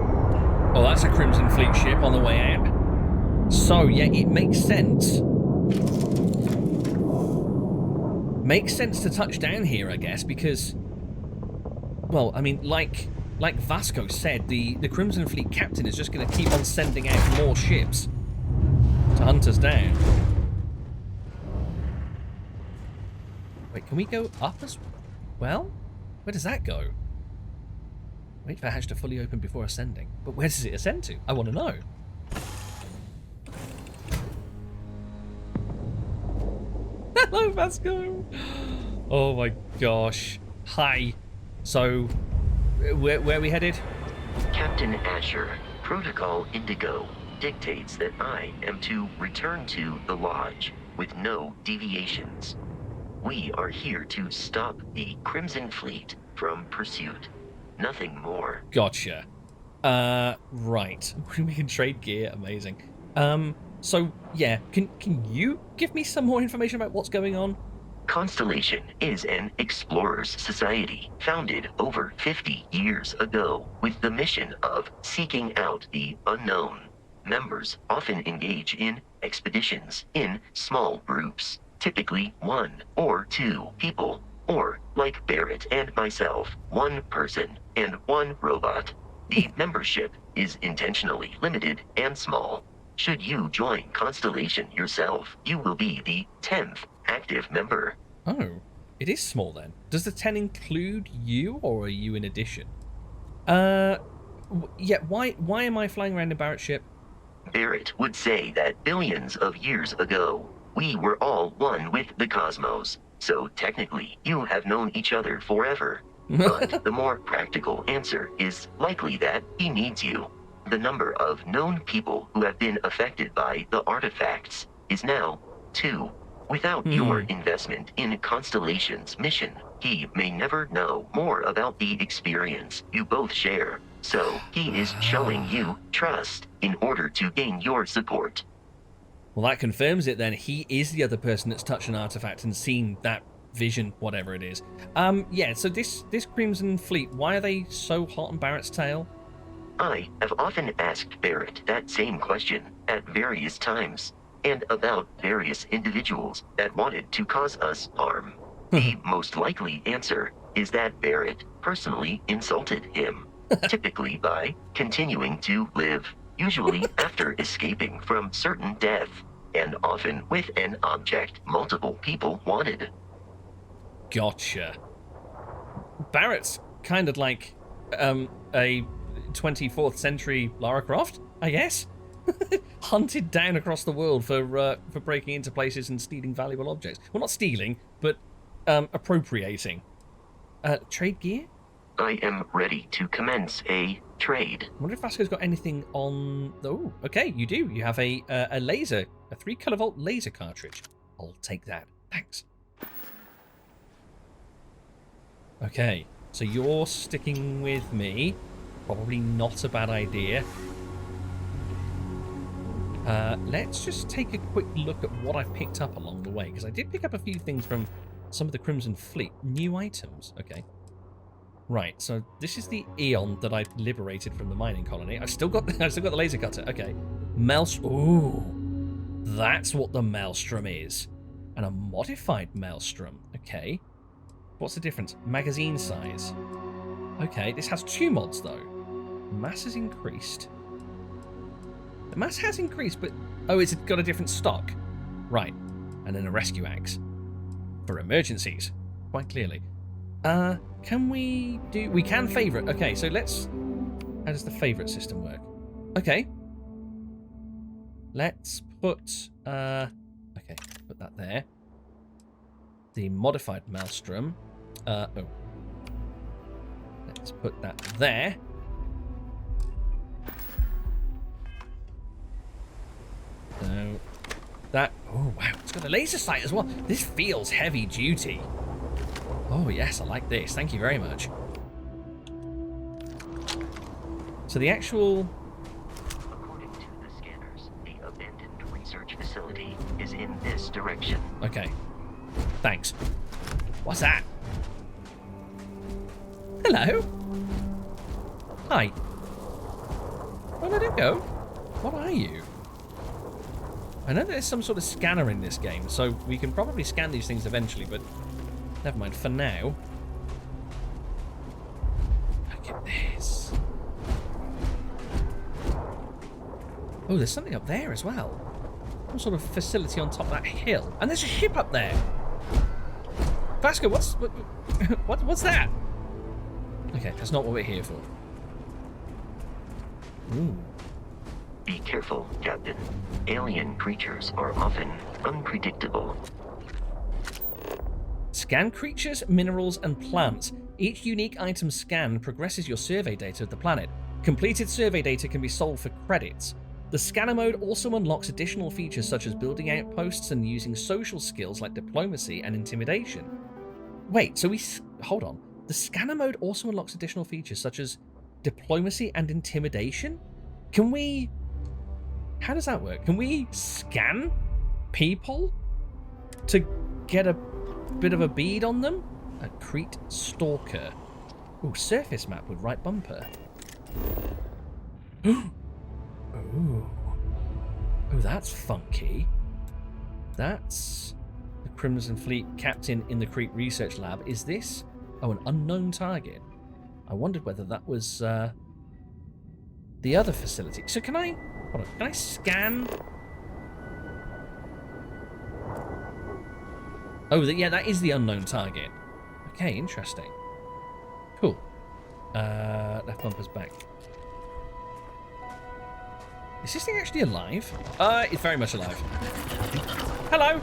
Oh, that's a Crimson Fleet ship on the way out. So, yeah, it makes sense. Makes sense to touch down here, I guess, because, well, I mean, like Vasco said, the Crimson Fleet captain is just going to keep on sending out more ships to hunt us down. Wait, can we go up as well? Where does that go? Wait for hatch to fully open before ascending. But where does it ascend to? I want to know. Hello, Vasco. Oh my gosh. Hi. So, where are we headed? Captain Asher, Protocol Indigo dictates that I am to return to the Lodge with no deviations. We are here to stop the Crimson Fleet from pursuit. Nothing more. Gotcha. Right. We can trade gear. Amazing. So, yeah, can you give me some more information about what's going on? Constellation is an explorers society founded over 50 years ago with the mission of seeking out the unknown. Members often engage in expeditions in small groups, typically 1 or 2 people, or, like Barrett and myself, 1 person and 1 robot. The membership is intentionally limited and small. Should you join Constellation yourself, you will be the 10th active member. Oh, it is small then. Does the 10 include you, or are you in addition? Yeah, why am I flying around a Barrett ship? Barrett would say that billions of years ago, we were all one with the cosmos. So technically, you have known each other forever. But the more practical answer is likely that he needs you. The number of known people who have been affected by the artifacts is now 2. Without your investment in Constellation's mission, he may never know more about the experience you both share. So, he is showing you trust in order to gain your support. Well, that confirms it then. He is the other person that's touched an artifact and seen that vision, whatever it is. Yeah, so this Crimson Fleet, why are they so hot on Barrett's tail? I have often asked Barrett that same question at various times, and about various individuals that wanted to cause us harm. The most likely answer is that Barrett personally insulted him, typically by continuing to live, usually after escaping from certain death, and often with an object multiple people wanted. Gotcha. Barrett's kind of like a 24th century Lara Croft, I guess. Hunted down across the world for breaking into places and stealing valuable objects. Well, not stealing, but appropriating. Trade gear? I am ready to commence a trade. I wonder if Vasco's got anything on... Oh, okay, you do. You have a laser, a 3 kilovolt laser cartridge. I'll take that. Thanks. Okay, so you're sticking with me. Probably not a bad idea. Let's just take a quick look at what I've picked up along the way, because I did pick up a few things from some of the Crimson Fleet. New items. Okay. Right, so this is the Eon that I liberated from the mining colony. I've still got the laser cutter. Okay. Ooh. That's what the Maelstrom is. And a modified Maelstrom. Okay. What's the difference? Magazine size. Okay, this has 2 mods though. Mass has increased. The mass has increased, but... Oh, it's got a different stock. Right. And then a rescue axe. For emergencies. Quite clearly. Can we do... We can favourite. Okay, so let's... How does the favourite system work? Okay. Let's put... Okay, put that there. The modified Maelstrom. Oh. Let's put that there. So... That... Oh, wow. It's got a laser sight as well. This feels heavy duty. Oh, yes, I like this. Thank you very much. So the actual... According to the scanners, the abandoned research facility is in this direction. Okay. Thanks. What's that? Hello? Hi. Where did it go? What are you? I know there's some sort of scanner in this game, so we can probably scan these things eventually, but never mind. For now... Look at this. Oh, there's something up there as well. Some sort of facility on top of that hill. And there's a ship up there! Vasco, what's that? Okay, that's not what we're here for. Ooh. Be careful, Captain. Alien creatures are often unpredictable. Scan creatures, minerals, and plants. Each unique item scanned progresses your survey data of the planet. Completed survey data can be sold for credits. The scanner mode also unlocks additional features such as building outposts and using social skills like diplomacy and intimidation. Wait, so hold on. The scanner mode also unlocks additional features such as diplomacy and intimidation? Can we... How does that work? Can we scan people to get a bit of a bead on them? A Kreet stalker. Ooh, surface map with right bumper. Ooh. Oh, that's funky. That's the Crimson Fleet captain in the Kreet research lab. Is this... Oh, an unknown target. I wondered whether that was the other facility. So can I... Hold on. Can I scan... Oh, yeah, that is the unknown target. Okay, interesting. Cool. Left bumper's back. Is this thing actually alive? It's very much alive. Hello!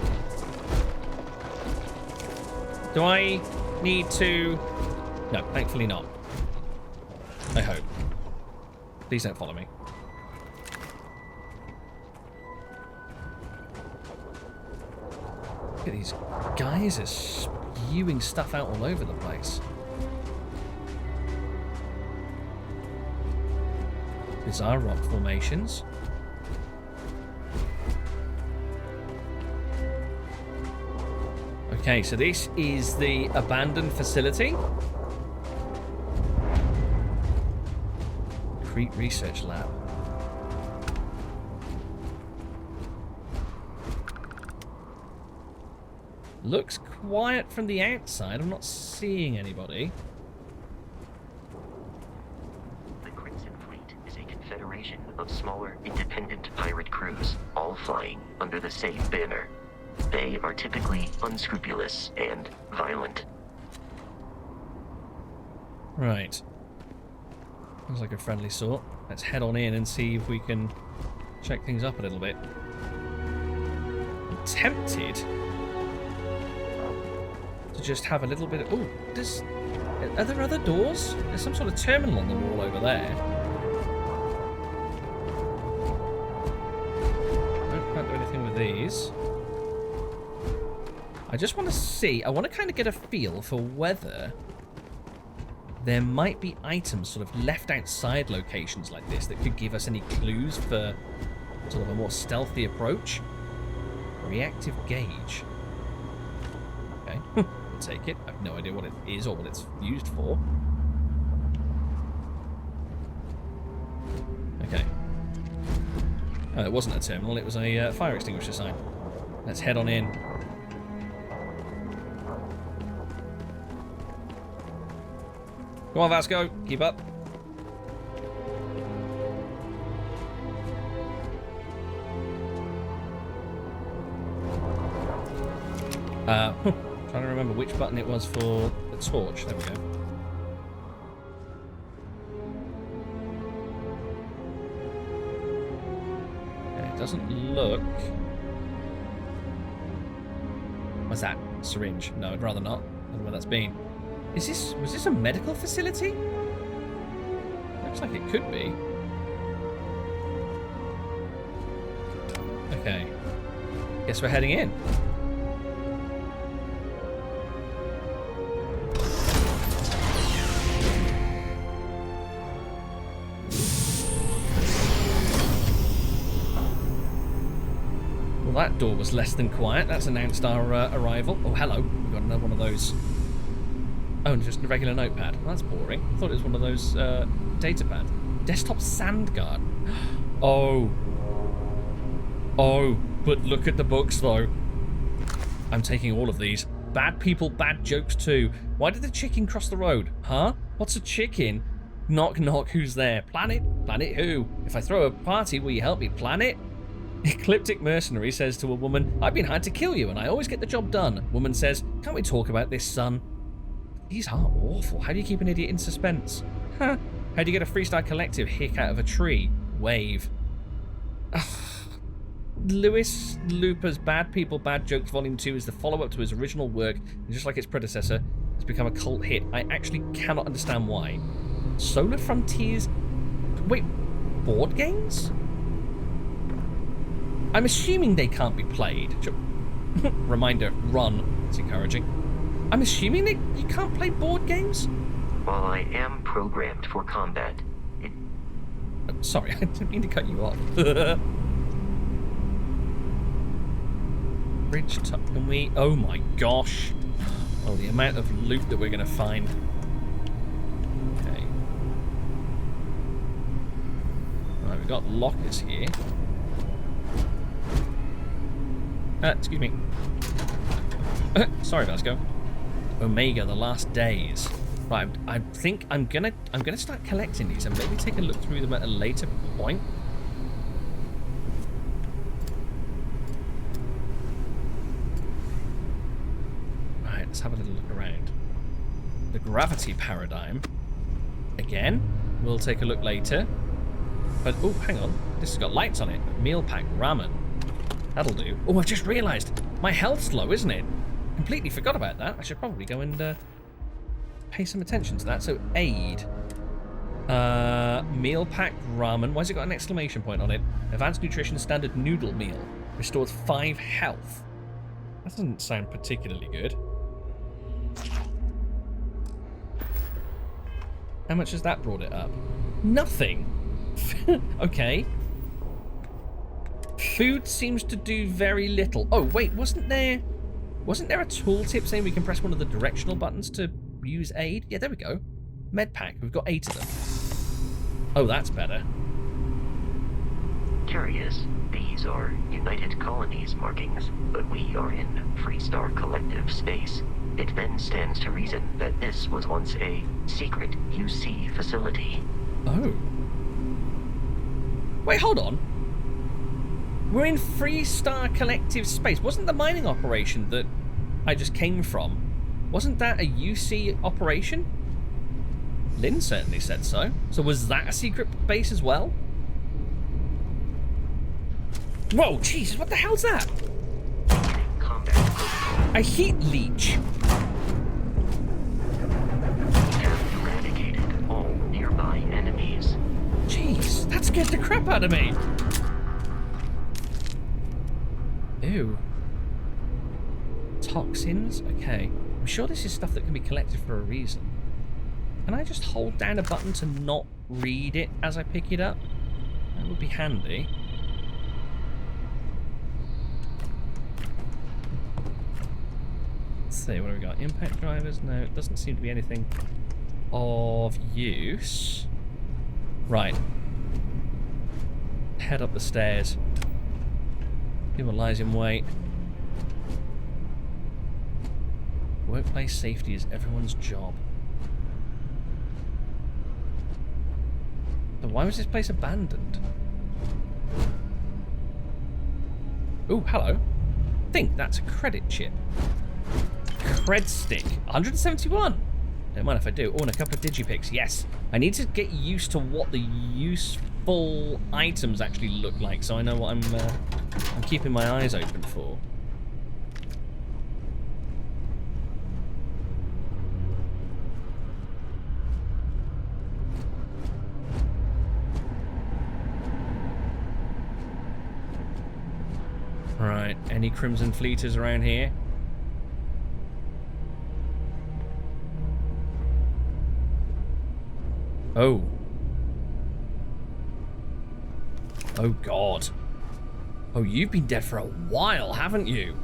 Do I need to... No, thankfully not. I hope. Please don't follow me. geysers spewing stuff out all over the place. Bizarre rock formations. Okay, so this is the abandoned facility. Kreet Research Lab. Looks quiet from the outside. I'm not seeing anybody. The Crimson Fleet is a confederation of smaller, independent pirate crews, all flying under the same banner. They are typically unscrupulous and violent. Right. Sounds like a friendly sort. Let's head on in and see if we can check things up a little bit. I'm tempted to just have a little bit of... Oh, are there other doors? There's some sort of terminal on the wall over there. Nope, can't do anything with these. I just want to see... I want to kind of get a feel for whether there might be items sort of left outside locations like this that could give us any clues for sort of a more stealthy approach. Reactive gauge. Okay, we'll take it. I have no idea what it is or what it's used for. Okay. Oh, it wasn't a terminal, it was a fire extinguisher sign. Let's head on in. Come on, Vasco, keep up. Trying to remember which button it was for the torch. There we go. And it doesn't look... What's that? Syringe. No, I'd rather not. I don't know where that's been. Was this a medical facility? Looks like it could be. Okay. Guess we're heading in. Well, that door was less than quiet. That's announced our arrival. Oh, hello. We've got another one of those. Oh, just a regular notepad. Well, that's boring. I thought it was one of those data pads. Desktop sand guard. Oh. Oh, but look at the books, though. I'm taking all of these. Bad people, bad jokes, too. Why did the chicken cross the road? Huh? What's a chicken? Knock, knock, who's there? Planet? Planet who? If I throw a party, will you help me? Planet? Ecliptic mercenary says to a woman, I've been hired to kill you, and I always get the job done. Woman says, can't we talk about this, son? These are awful. How do you keep an idiot in suspense? Huh? How do you get a freestyle collective hick out of a tree? Wave. Ugh. Lewis Looper's Bad People, Bad Jokes Volume 2 is the follow-up to his original work, and just like its predecessor, it's become a cult hit. I actually cannot understand why. Solar Frontiers... Wait, board games? I'm assuming they can't be played. Reminder, run. It's encouraging. I'm assuming that you can't play board games? While I am programmed for combat, it... Oh, sorry, I didn't mean to cut you off. Bridge top, can we... Oh my gosh. Oh, the amount of loot that we're going to find. Okay. Right, we've got lockers here. Excuse me. Sorry, Vasco. Omega, the last days. Right, I think I'm gonna start collecting these and maybe take a look through them at a later point. Right, let's have a little look around. The gravity paradigm. Again, we'll take a look later. But oh, hang on, this has got lights on it. Meal pack ramen. That'll do. Oh, I've just realised my health's low, isn't it? Completely forgot about that. I should probably go and pay some attention to that. So, aid. Meal pack ramen. Why's it got an exclamation point on it? Advanced nutrition standard noodle meal. Restores 5 health. That doesn't sound particularly good. How much has that brought it up? Nothing. Okay. Food seems to do very little. Oh, wait, wasn't there a tooltip saying we can press one of the directional buttons to use aid? Yeah, there we go. Med pack. We've got 8 of them. Oh, that's better. Curious. These are United Colonies markings, but we are in Freestar Collective space. It then stands to reason that this was once a secret UC facility. Oh. Wait, hold on. We're in Freestar Collective space. Wasn't the mining operation that I just came from, wasn't that a UC operation? Lynn certainly said so. So was that a secret base as well? Whoa, Jesus, what the hell's that? A heat leech. Have eradicated all nearby enemies. Jeez, that scared the crap out of me. Ew. Toxins? Okay. I'm sure this is stuff that can be collected for a reason. Can I just hold down a button to not read it as I pick it up? That would be handy. Let's see, what have we got? Impact drivers? No, it doesn't seem to be anything of use. Right. Head up the stairs. See what lies in wait. Workplace safety is everyone's job. So why was this place abandoned? Ooh, hello. I think that's a credit chip. Cred stick. 171. Don't mind if I do. Oh, and a couple of digipics. Yes. I need to get used to what the useful items actually look like, so I know what I'm keeping my eyes open for. Right, any Crimson Fleeters around here? Oh. Oh, God. Oh, you've been dead for a while, haven't you?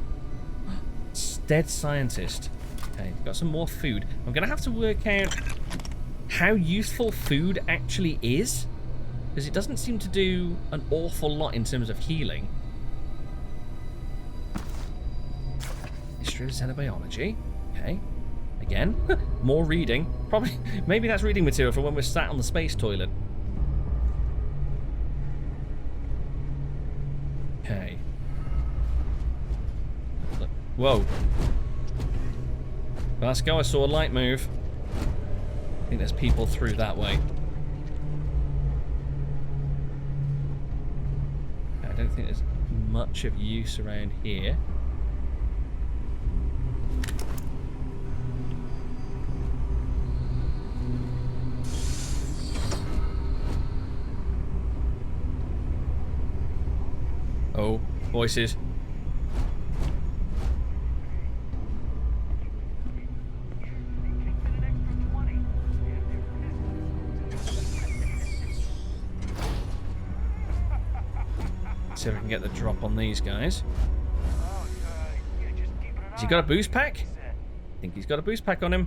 Dead scientist. Okay, got some more food. I'm going to have to work out how useful food actually is, because it doesn't seem to do an awful lot in terms of healing. History of xenobiology. Okay. Again, more reading. Probably, maybe that's reading material for when we're sat on the space toilet. Okay. Whoa. Let's go, I saw a light move. I think there's people through that way. I don't think there's much of use around here. Oh, voices. See if I can get the drop on these guys. Has he got a boost pack? I think he's got a boost pack on him.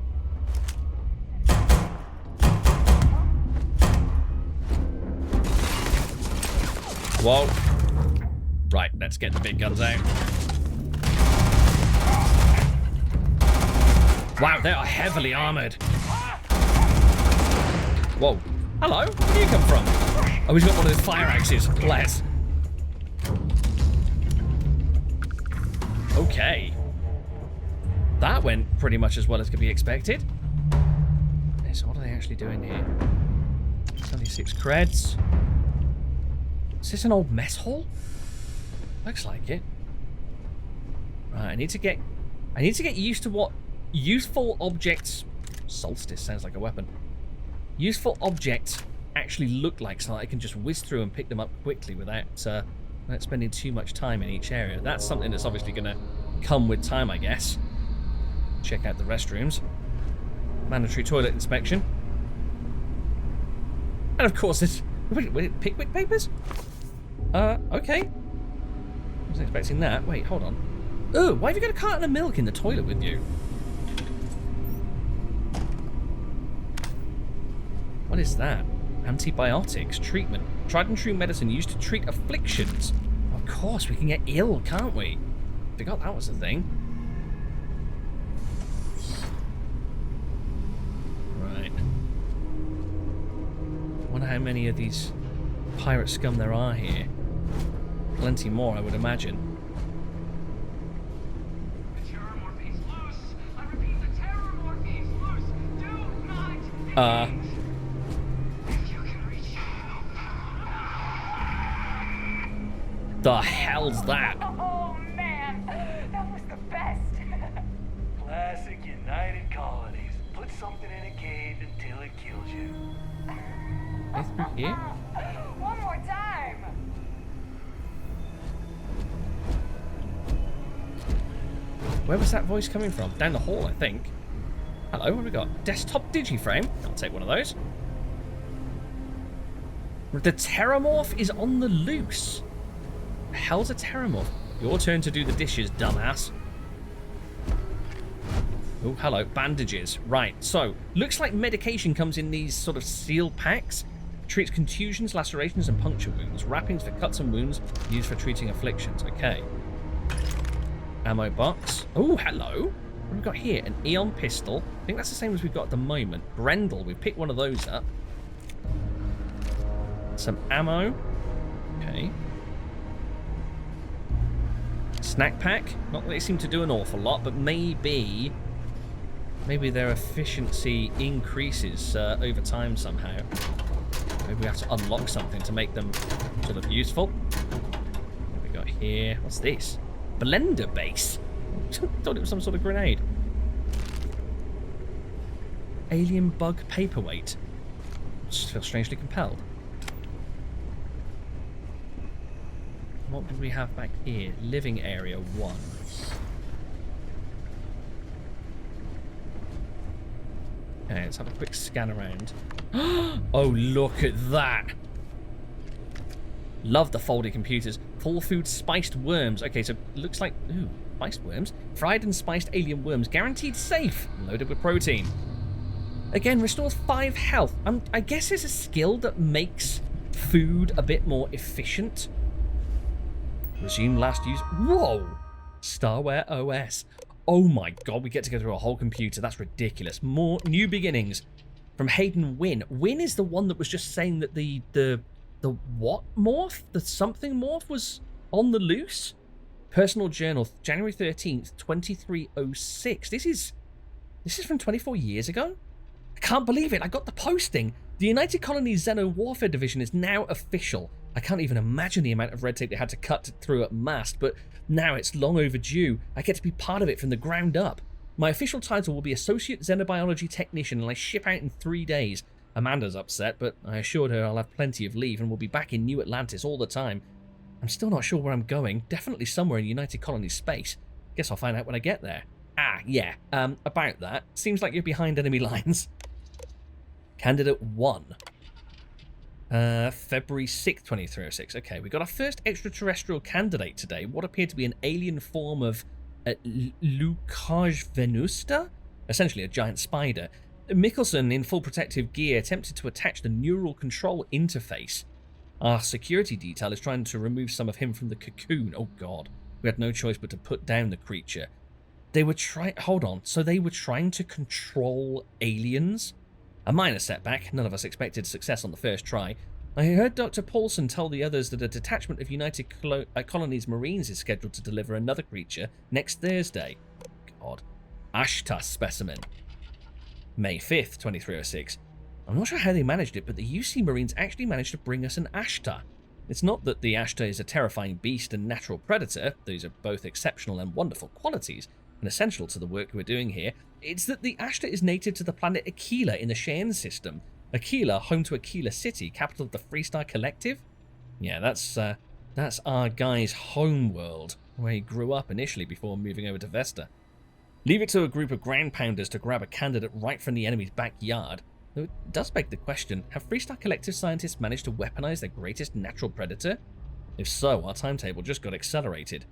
Whoa. Right, let's get the big guns out. Wow, they are heavily armoured. Whoa. Hello, where do you come from? Oh, he's got one of those fire axes. Bless. Okay. That went pretty much as well as could be expected. Okay, so what are they actually doing here? 76 creds. Is this an old mess hall? Looks like it. Right, I need to get used to what useful objects. Solstice sounds like a weapon. Useful objects actually look like, so that I can just whiz through and pick them up quickly without spending too much time in each area. That's something that's obviously going to come with time, I guess. Check out the restrooms. Mandatory toilet inspection. And of course, it's... Wait, Pickwick papers? Okay. Wasn't expecting that. Wait, hold on. Oh, why have you got a carton of milk in the toilet with you? What is that? Antibiotics, treatment. Tried and true medicine used to treat afflictions. Of course, we can get ill, can't we? Forgot that was a thing. Right. Wonder how many of these pirate scum there are here. Plenty more, I would imagine. The terror morphine's loose. I repeat, the terror morphine's loose. Do not engage. If you can reach The hell's that? Oh, man. That was the best. Classic United Colonies. Put something in a cave until it kills you. Is through here? One more time. Where was that voice coming from? Down the hall, I think. Hello, what have we got? Desktop digiframe. I'll take one of those. The Terramorph is on the loose. The hell's a Terramorph? Your turn to do the dishes, dumbass. Oh, hello. Bandages. Right, so, looks like medication comes in these sort of sealed packs. Treats contusions, lacerations, and puncture wounds. Wrappings for cuts and wounds used for treating afflictions. Okay. Ammo box. Oh, hello. What have we got here? An Eon pistol. I think that's the same as we've got at the moment. Brendel. We've picked one of those up. Some ammo. Okay. Snack pack. Not that they seem to do an awful lot, but maybe their efficiency increases over time somehow. Maybe we have to unlock something to make them sort of useful. What have we got here? What's this? Blender base. Thought it was some sort of grenade. Alien bug paperweight. Just feel strangely compelled. What did we have back here? Living area 1. Okay, let's have a quick scan around. Oh, look at that. Love the foldy computers. Full food spiced worms. Okay, so looks like... Ooh, spiced worms? Fried and spiced alien worms. Guaranteed safe. Loaded with protein. Again, restores 5 health. I guess it's a skill that makes food a bit more efficient. Resume last use. Whoa! Starware OS. Oh my god, we get to go through a whole computer. That's ridiculous. More new beginnings. From Hayden Wynn. Wynn is the one that was just saying that the what morph? The something morph was on the loose? Personal journal, January 13th, 2306. This is from 24 years ago? I can't believe it. I got the posting. The United Colonies Xeno Warfare Division is now official. I can't even imagine the amount of red tape they had to cut through at Mast, but now it's long overdue. I get to be part of it from the ground up. My official title will be Associate Xenobiology Technician, and I ship out in 3 days. Amanda's upset, but I assured her I'll have plenty of leave and will be back in New Atlantis all the time. I'm still not sure where I'm going. Definitely somewhere in United Colonies space. Guess I'll find out when I get there. Ah, yeah. About that. Seems like you're behind enemy lines. Candidate 1. February 6th, 2306. Okay, we got our first extraterrestrial candidate today. What appeared to be an alien form of Lucage venusta? Essentially a giant spider. Mickelson, in full protective gear, attempted to attach the neural control interface. Our security detail is trying to remove some of him from the cocoon. Oh god. We had no choice but to put down the creature. They were trying... Hold on. So they were trying to control aliens? A minor setback. None of us expected success on the first try. I heard Dr. Paulson tell the others that a detachment of United Colonies Marines is scheduled to deliver another creature next Thursday. God. Ashta specimen. May 5th, 2306. I'm not sure how they managed it, but the UC Marines actually managed to bring us an Ashta. It's not that the Ashta is a terrifying beast and natural predator. These are both exceptional and wonderful qualities, and essential to the work we're doing here. It's that the Ashta is native to the planet Aquila in the Cheyenne system. Aquila, home to Aquila City, capital of the Freestar Collective. Yeah, that's our guy's home world. where he grew up initially before moving over to Vesta. Leave it to a group of ground pounders to grab a candidate right from the enemy's backyard. Though it does beg the question, have Freestar Collective scientists managed to weaponize their greatest natural predator? If so, our timetable just got accelerated.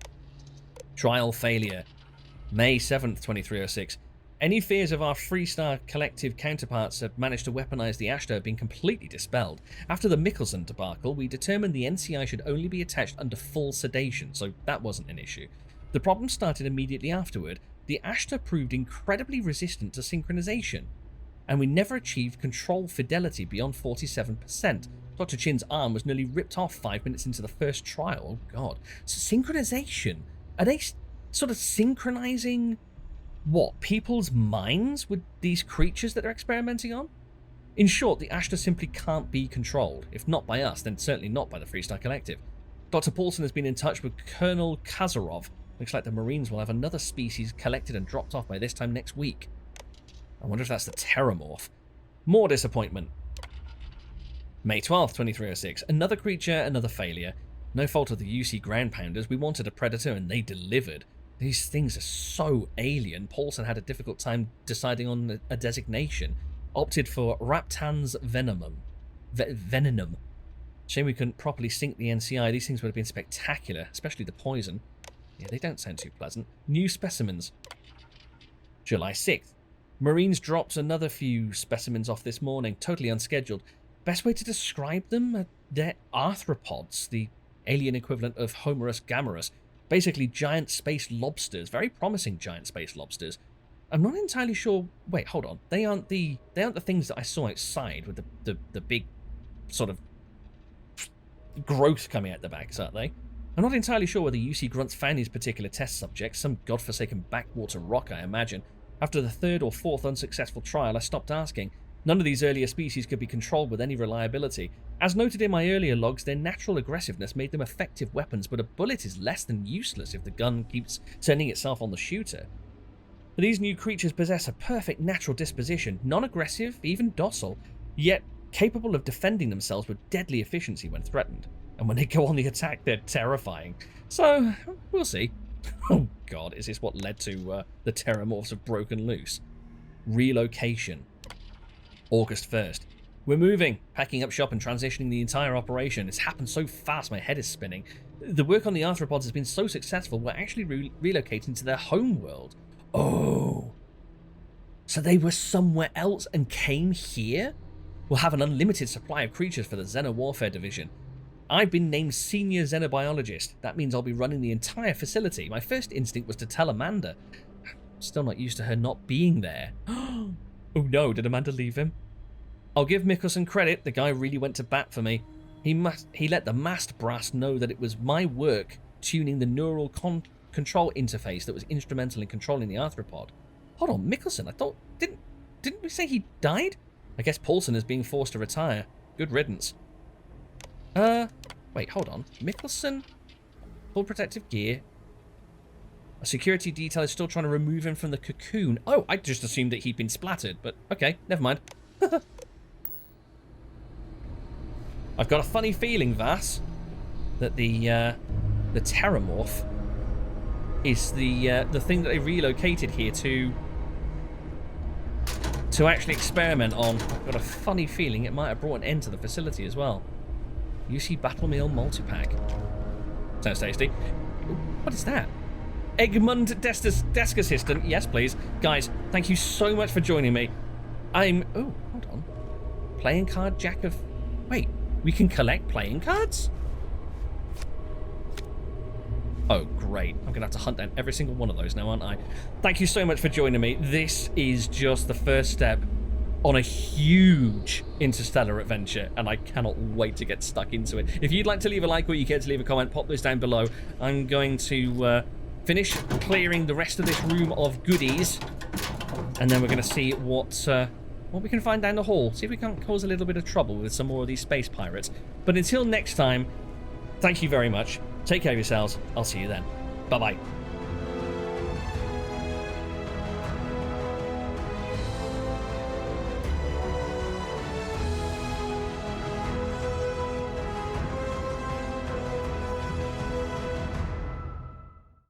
Trial failure. May 7th, 2306. Any fears of our Freestar Collective counterparts have managed to weaponize the Ashta have been completely dispelled. After the Mickelson debacle, we determined the NCI should only be attached under full sedation, so that wasn't an issue. The problem started immediately afterward. The Ashta proved incredibly resistant to synchronization, and we never achieved control fidelity beyond 47%. Dr. Chin's arm was nearly ripped off 5 minutes into the first trial. Oh god. So synchronization? Are they sort of synchronizing, what, people's minds with these creatures that they're experimenting on? In short, the Ashta simply can't be controlled. If not by us, then certainly not by the Freestar Collective. Dr. Paulson has been in touch with Colonel Kazarov. Looks like the Marines will have another species collected and dropped off by this time next week. I wonder if that's the Terramorph. More disappointment. May 12th, 2306. Another creature, another failure. No fault of the UC ground pounders. We wanted a predator and they delivered. These things are so alien. Paulson had a difficult time deciding on a designation. Opted for Raptan's Venomum. Venenum. Shame we couldn't properly sync the NCI. These things would have been spectacular, especially the poison. Yeah, they don't sound too pleasant. New specimens. July 6th. Marines dropped another few specimens off this morning, totally unscheduled. Best way to describe them? They're arthropods, the alien equivalent of Homerus gammarus. Basically giant space lobsters, very promising giant space lobsters. I'm not entirely sure. Wait, hold on. They aren't the things that I saw outside with the big sort of growth coming out the backs, aren't they? I'm not entirely sure whether UC Grunts found these particular test subjects, some godforsaken backwater rock, I imagine. After the third or fourth unsuccessful trial, I stopped asking. None of these earlier species could be controlled with any reliability. As noted in my earlier logs, their natural aggressiveness made them effective weapons, but a bullet is less than useless if the gun keeps turning itself on the shooter. These new creatures possess a perfect natural disposition, non-aggressive, even docile, yet capable of defending themselves with deadly efficiency when threatened. And when they go on the attack, they're terrifying. So, we'll see. Oh god, is this what led to the Terramorphs have broken loose? Relocation. August 1st. We're moving, packing up shop and transitioning the entire operation. It's happened so fast my head is spinning. The work on the arthropods has been so successful, we're actually relocating to their home world. Oh. So they were somewhere else and came here? We'll have an unlimited supply of creatures for the Xenowarfare division. I've been named Senior Xenobiologist. That means I'll be running the entire facility. My first instinct was to tell Amanda. Still not used to her not being there. Oh no, did Amanda leave him? I'll give Mickelson credit. The guy really went to bat for me. He let the mast brass know that it was my work tuning the neural control interface that was instrumental in controlling the arthropod. Hold on, Mickelson, I thought... Didn't we say he died? I guess Paulson is being forced to retire. Good riddance. Wait, hold on. Mickelson? Full protective gear. A security detail is still trying to remove him from the cocoon. Oh, I just assumed that he'd been splattered, but okay, never mind. I've got a funny feeling, Vass, that the Terramorph is the thing that they relocated here to actually experiment on. I've got a funny feeling it might have brought an end to the facility as well. UC Battle Meal Multipack. Sounds tasty. What is that? Egmont Desk Assistant. Yes, please. Guys, thank you so much for joining me. Oh, hold on. Playing card Jack of... Wait, we can collect playing cards? Oh, great. I'm going to have to hunt down every single one of those now, aren't I? Thank you so much for joining me. This is just the first step on a huge interstellar adventure, and I cannot wait to get stuck into it. If you'd like to leave a like or you care to leave a comment, pop those down below. I'm going to finish clearing the rest of this room of goodies, and then we're going to see what we can find down the hall. See if we can't cause a little bit of trouble with some more of these space pirates. But until next time, thank you very much. Take care of yourselves. I'll see you then. Bye-bye.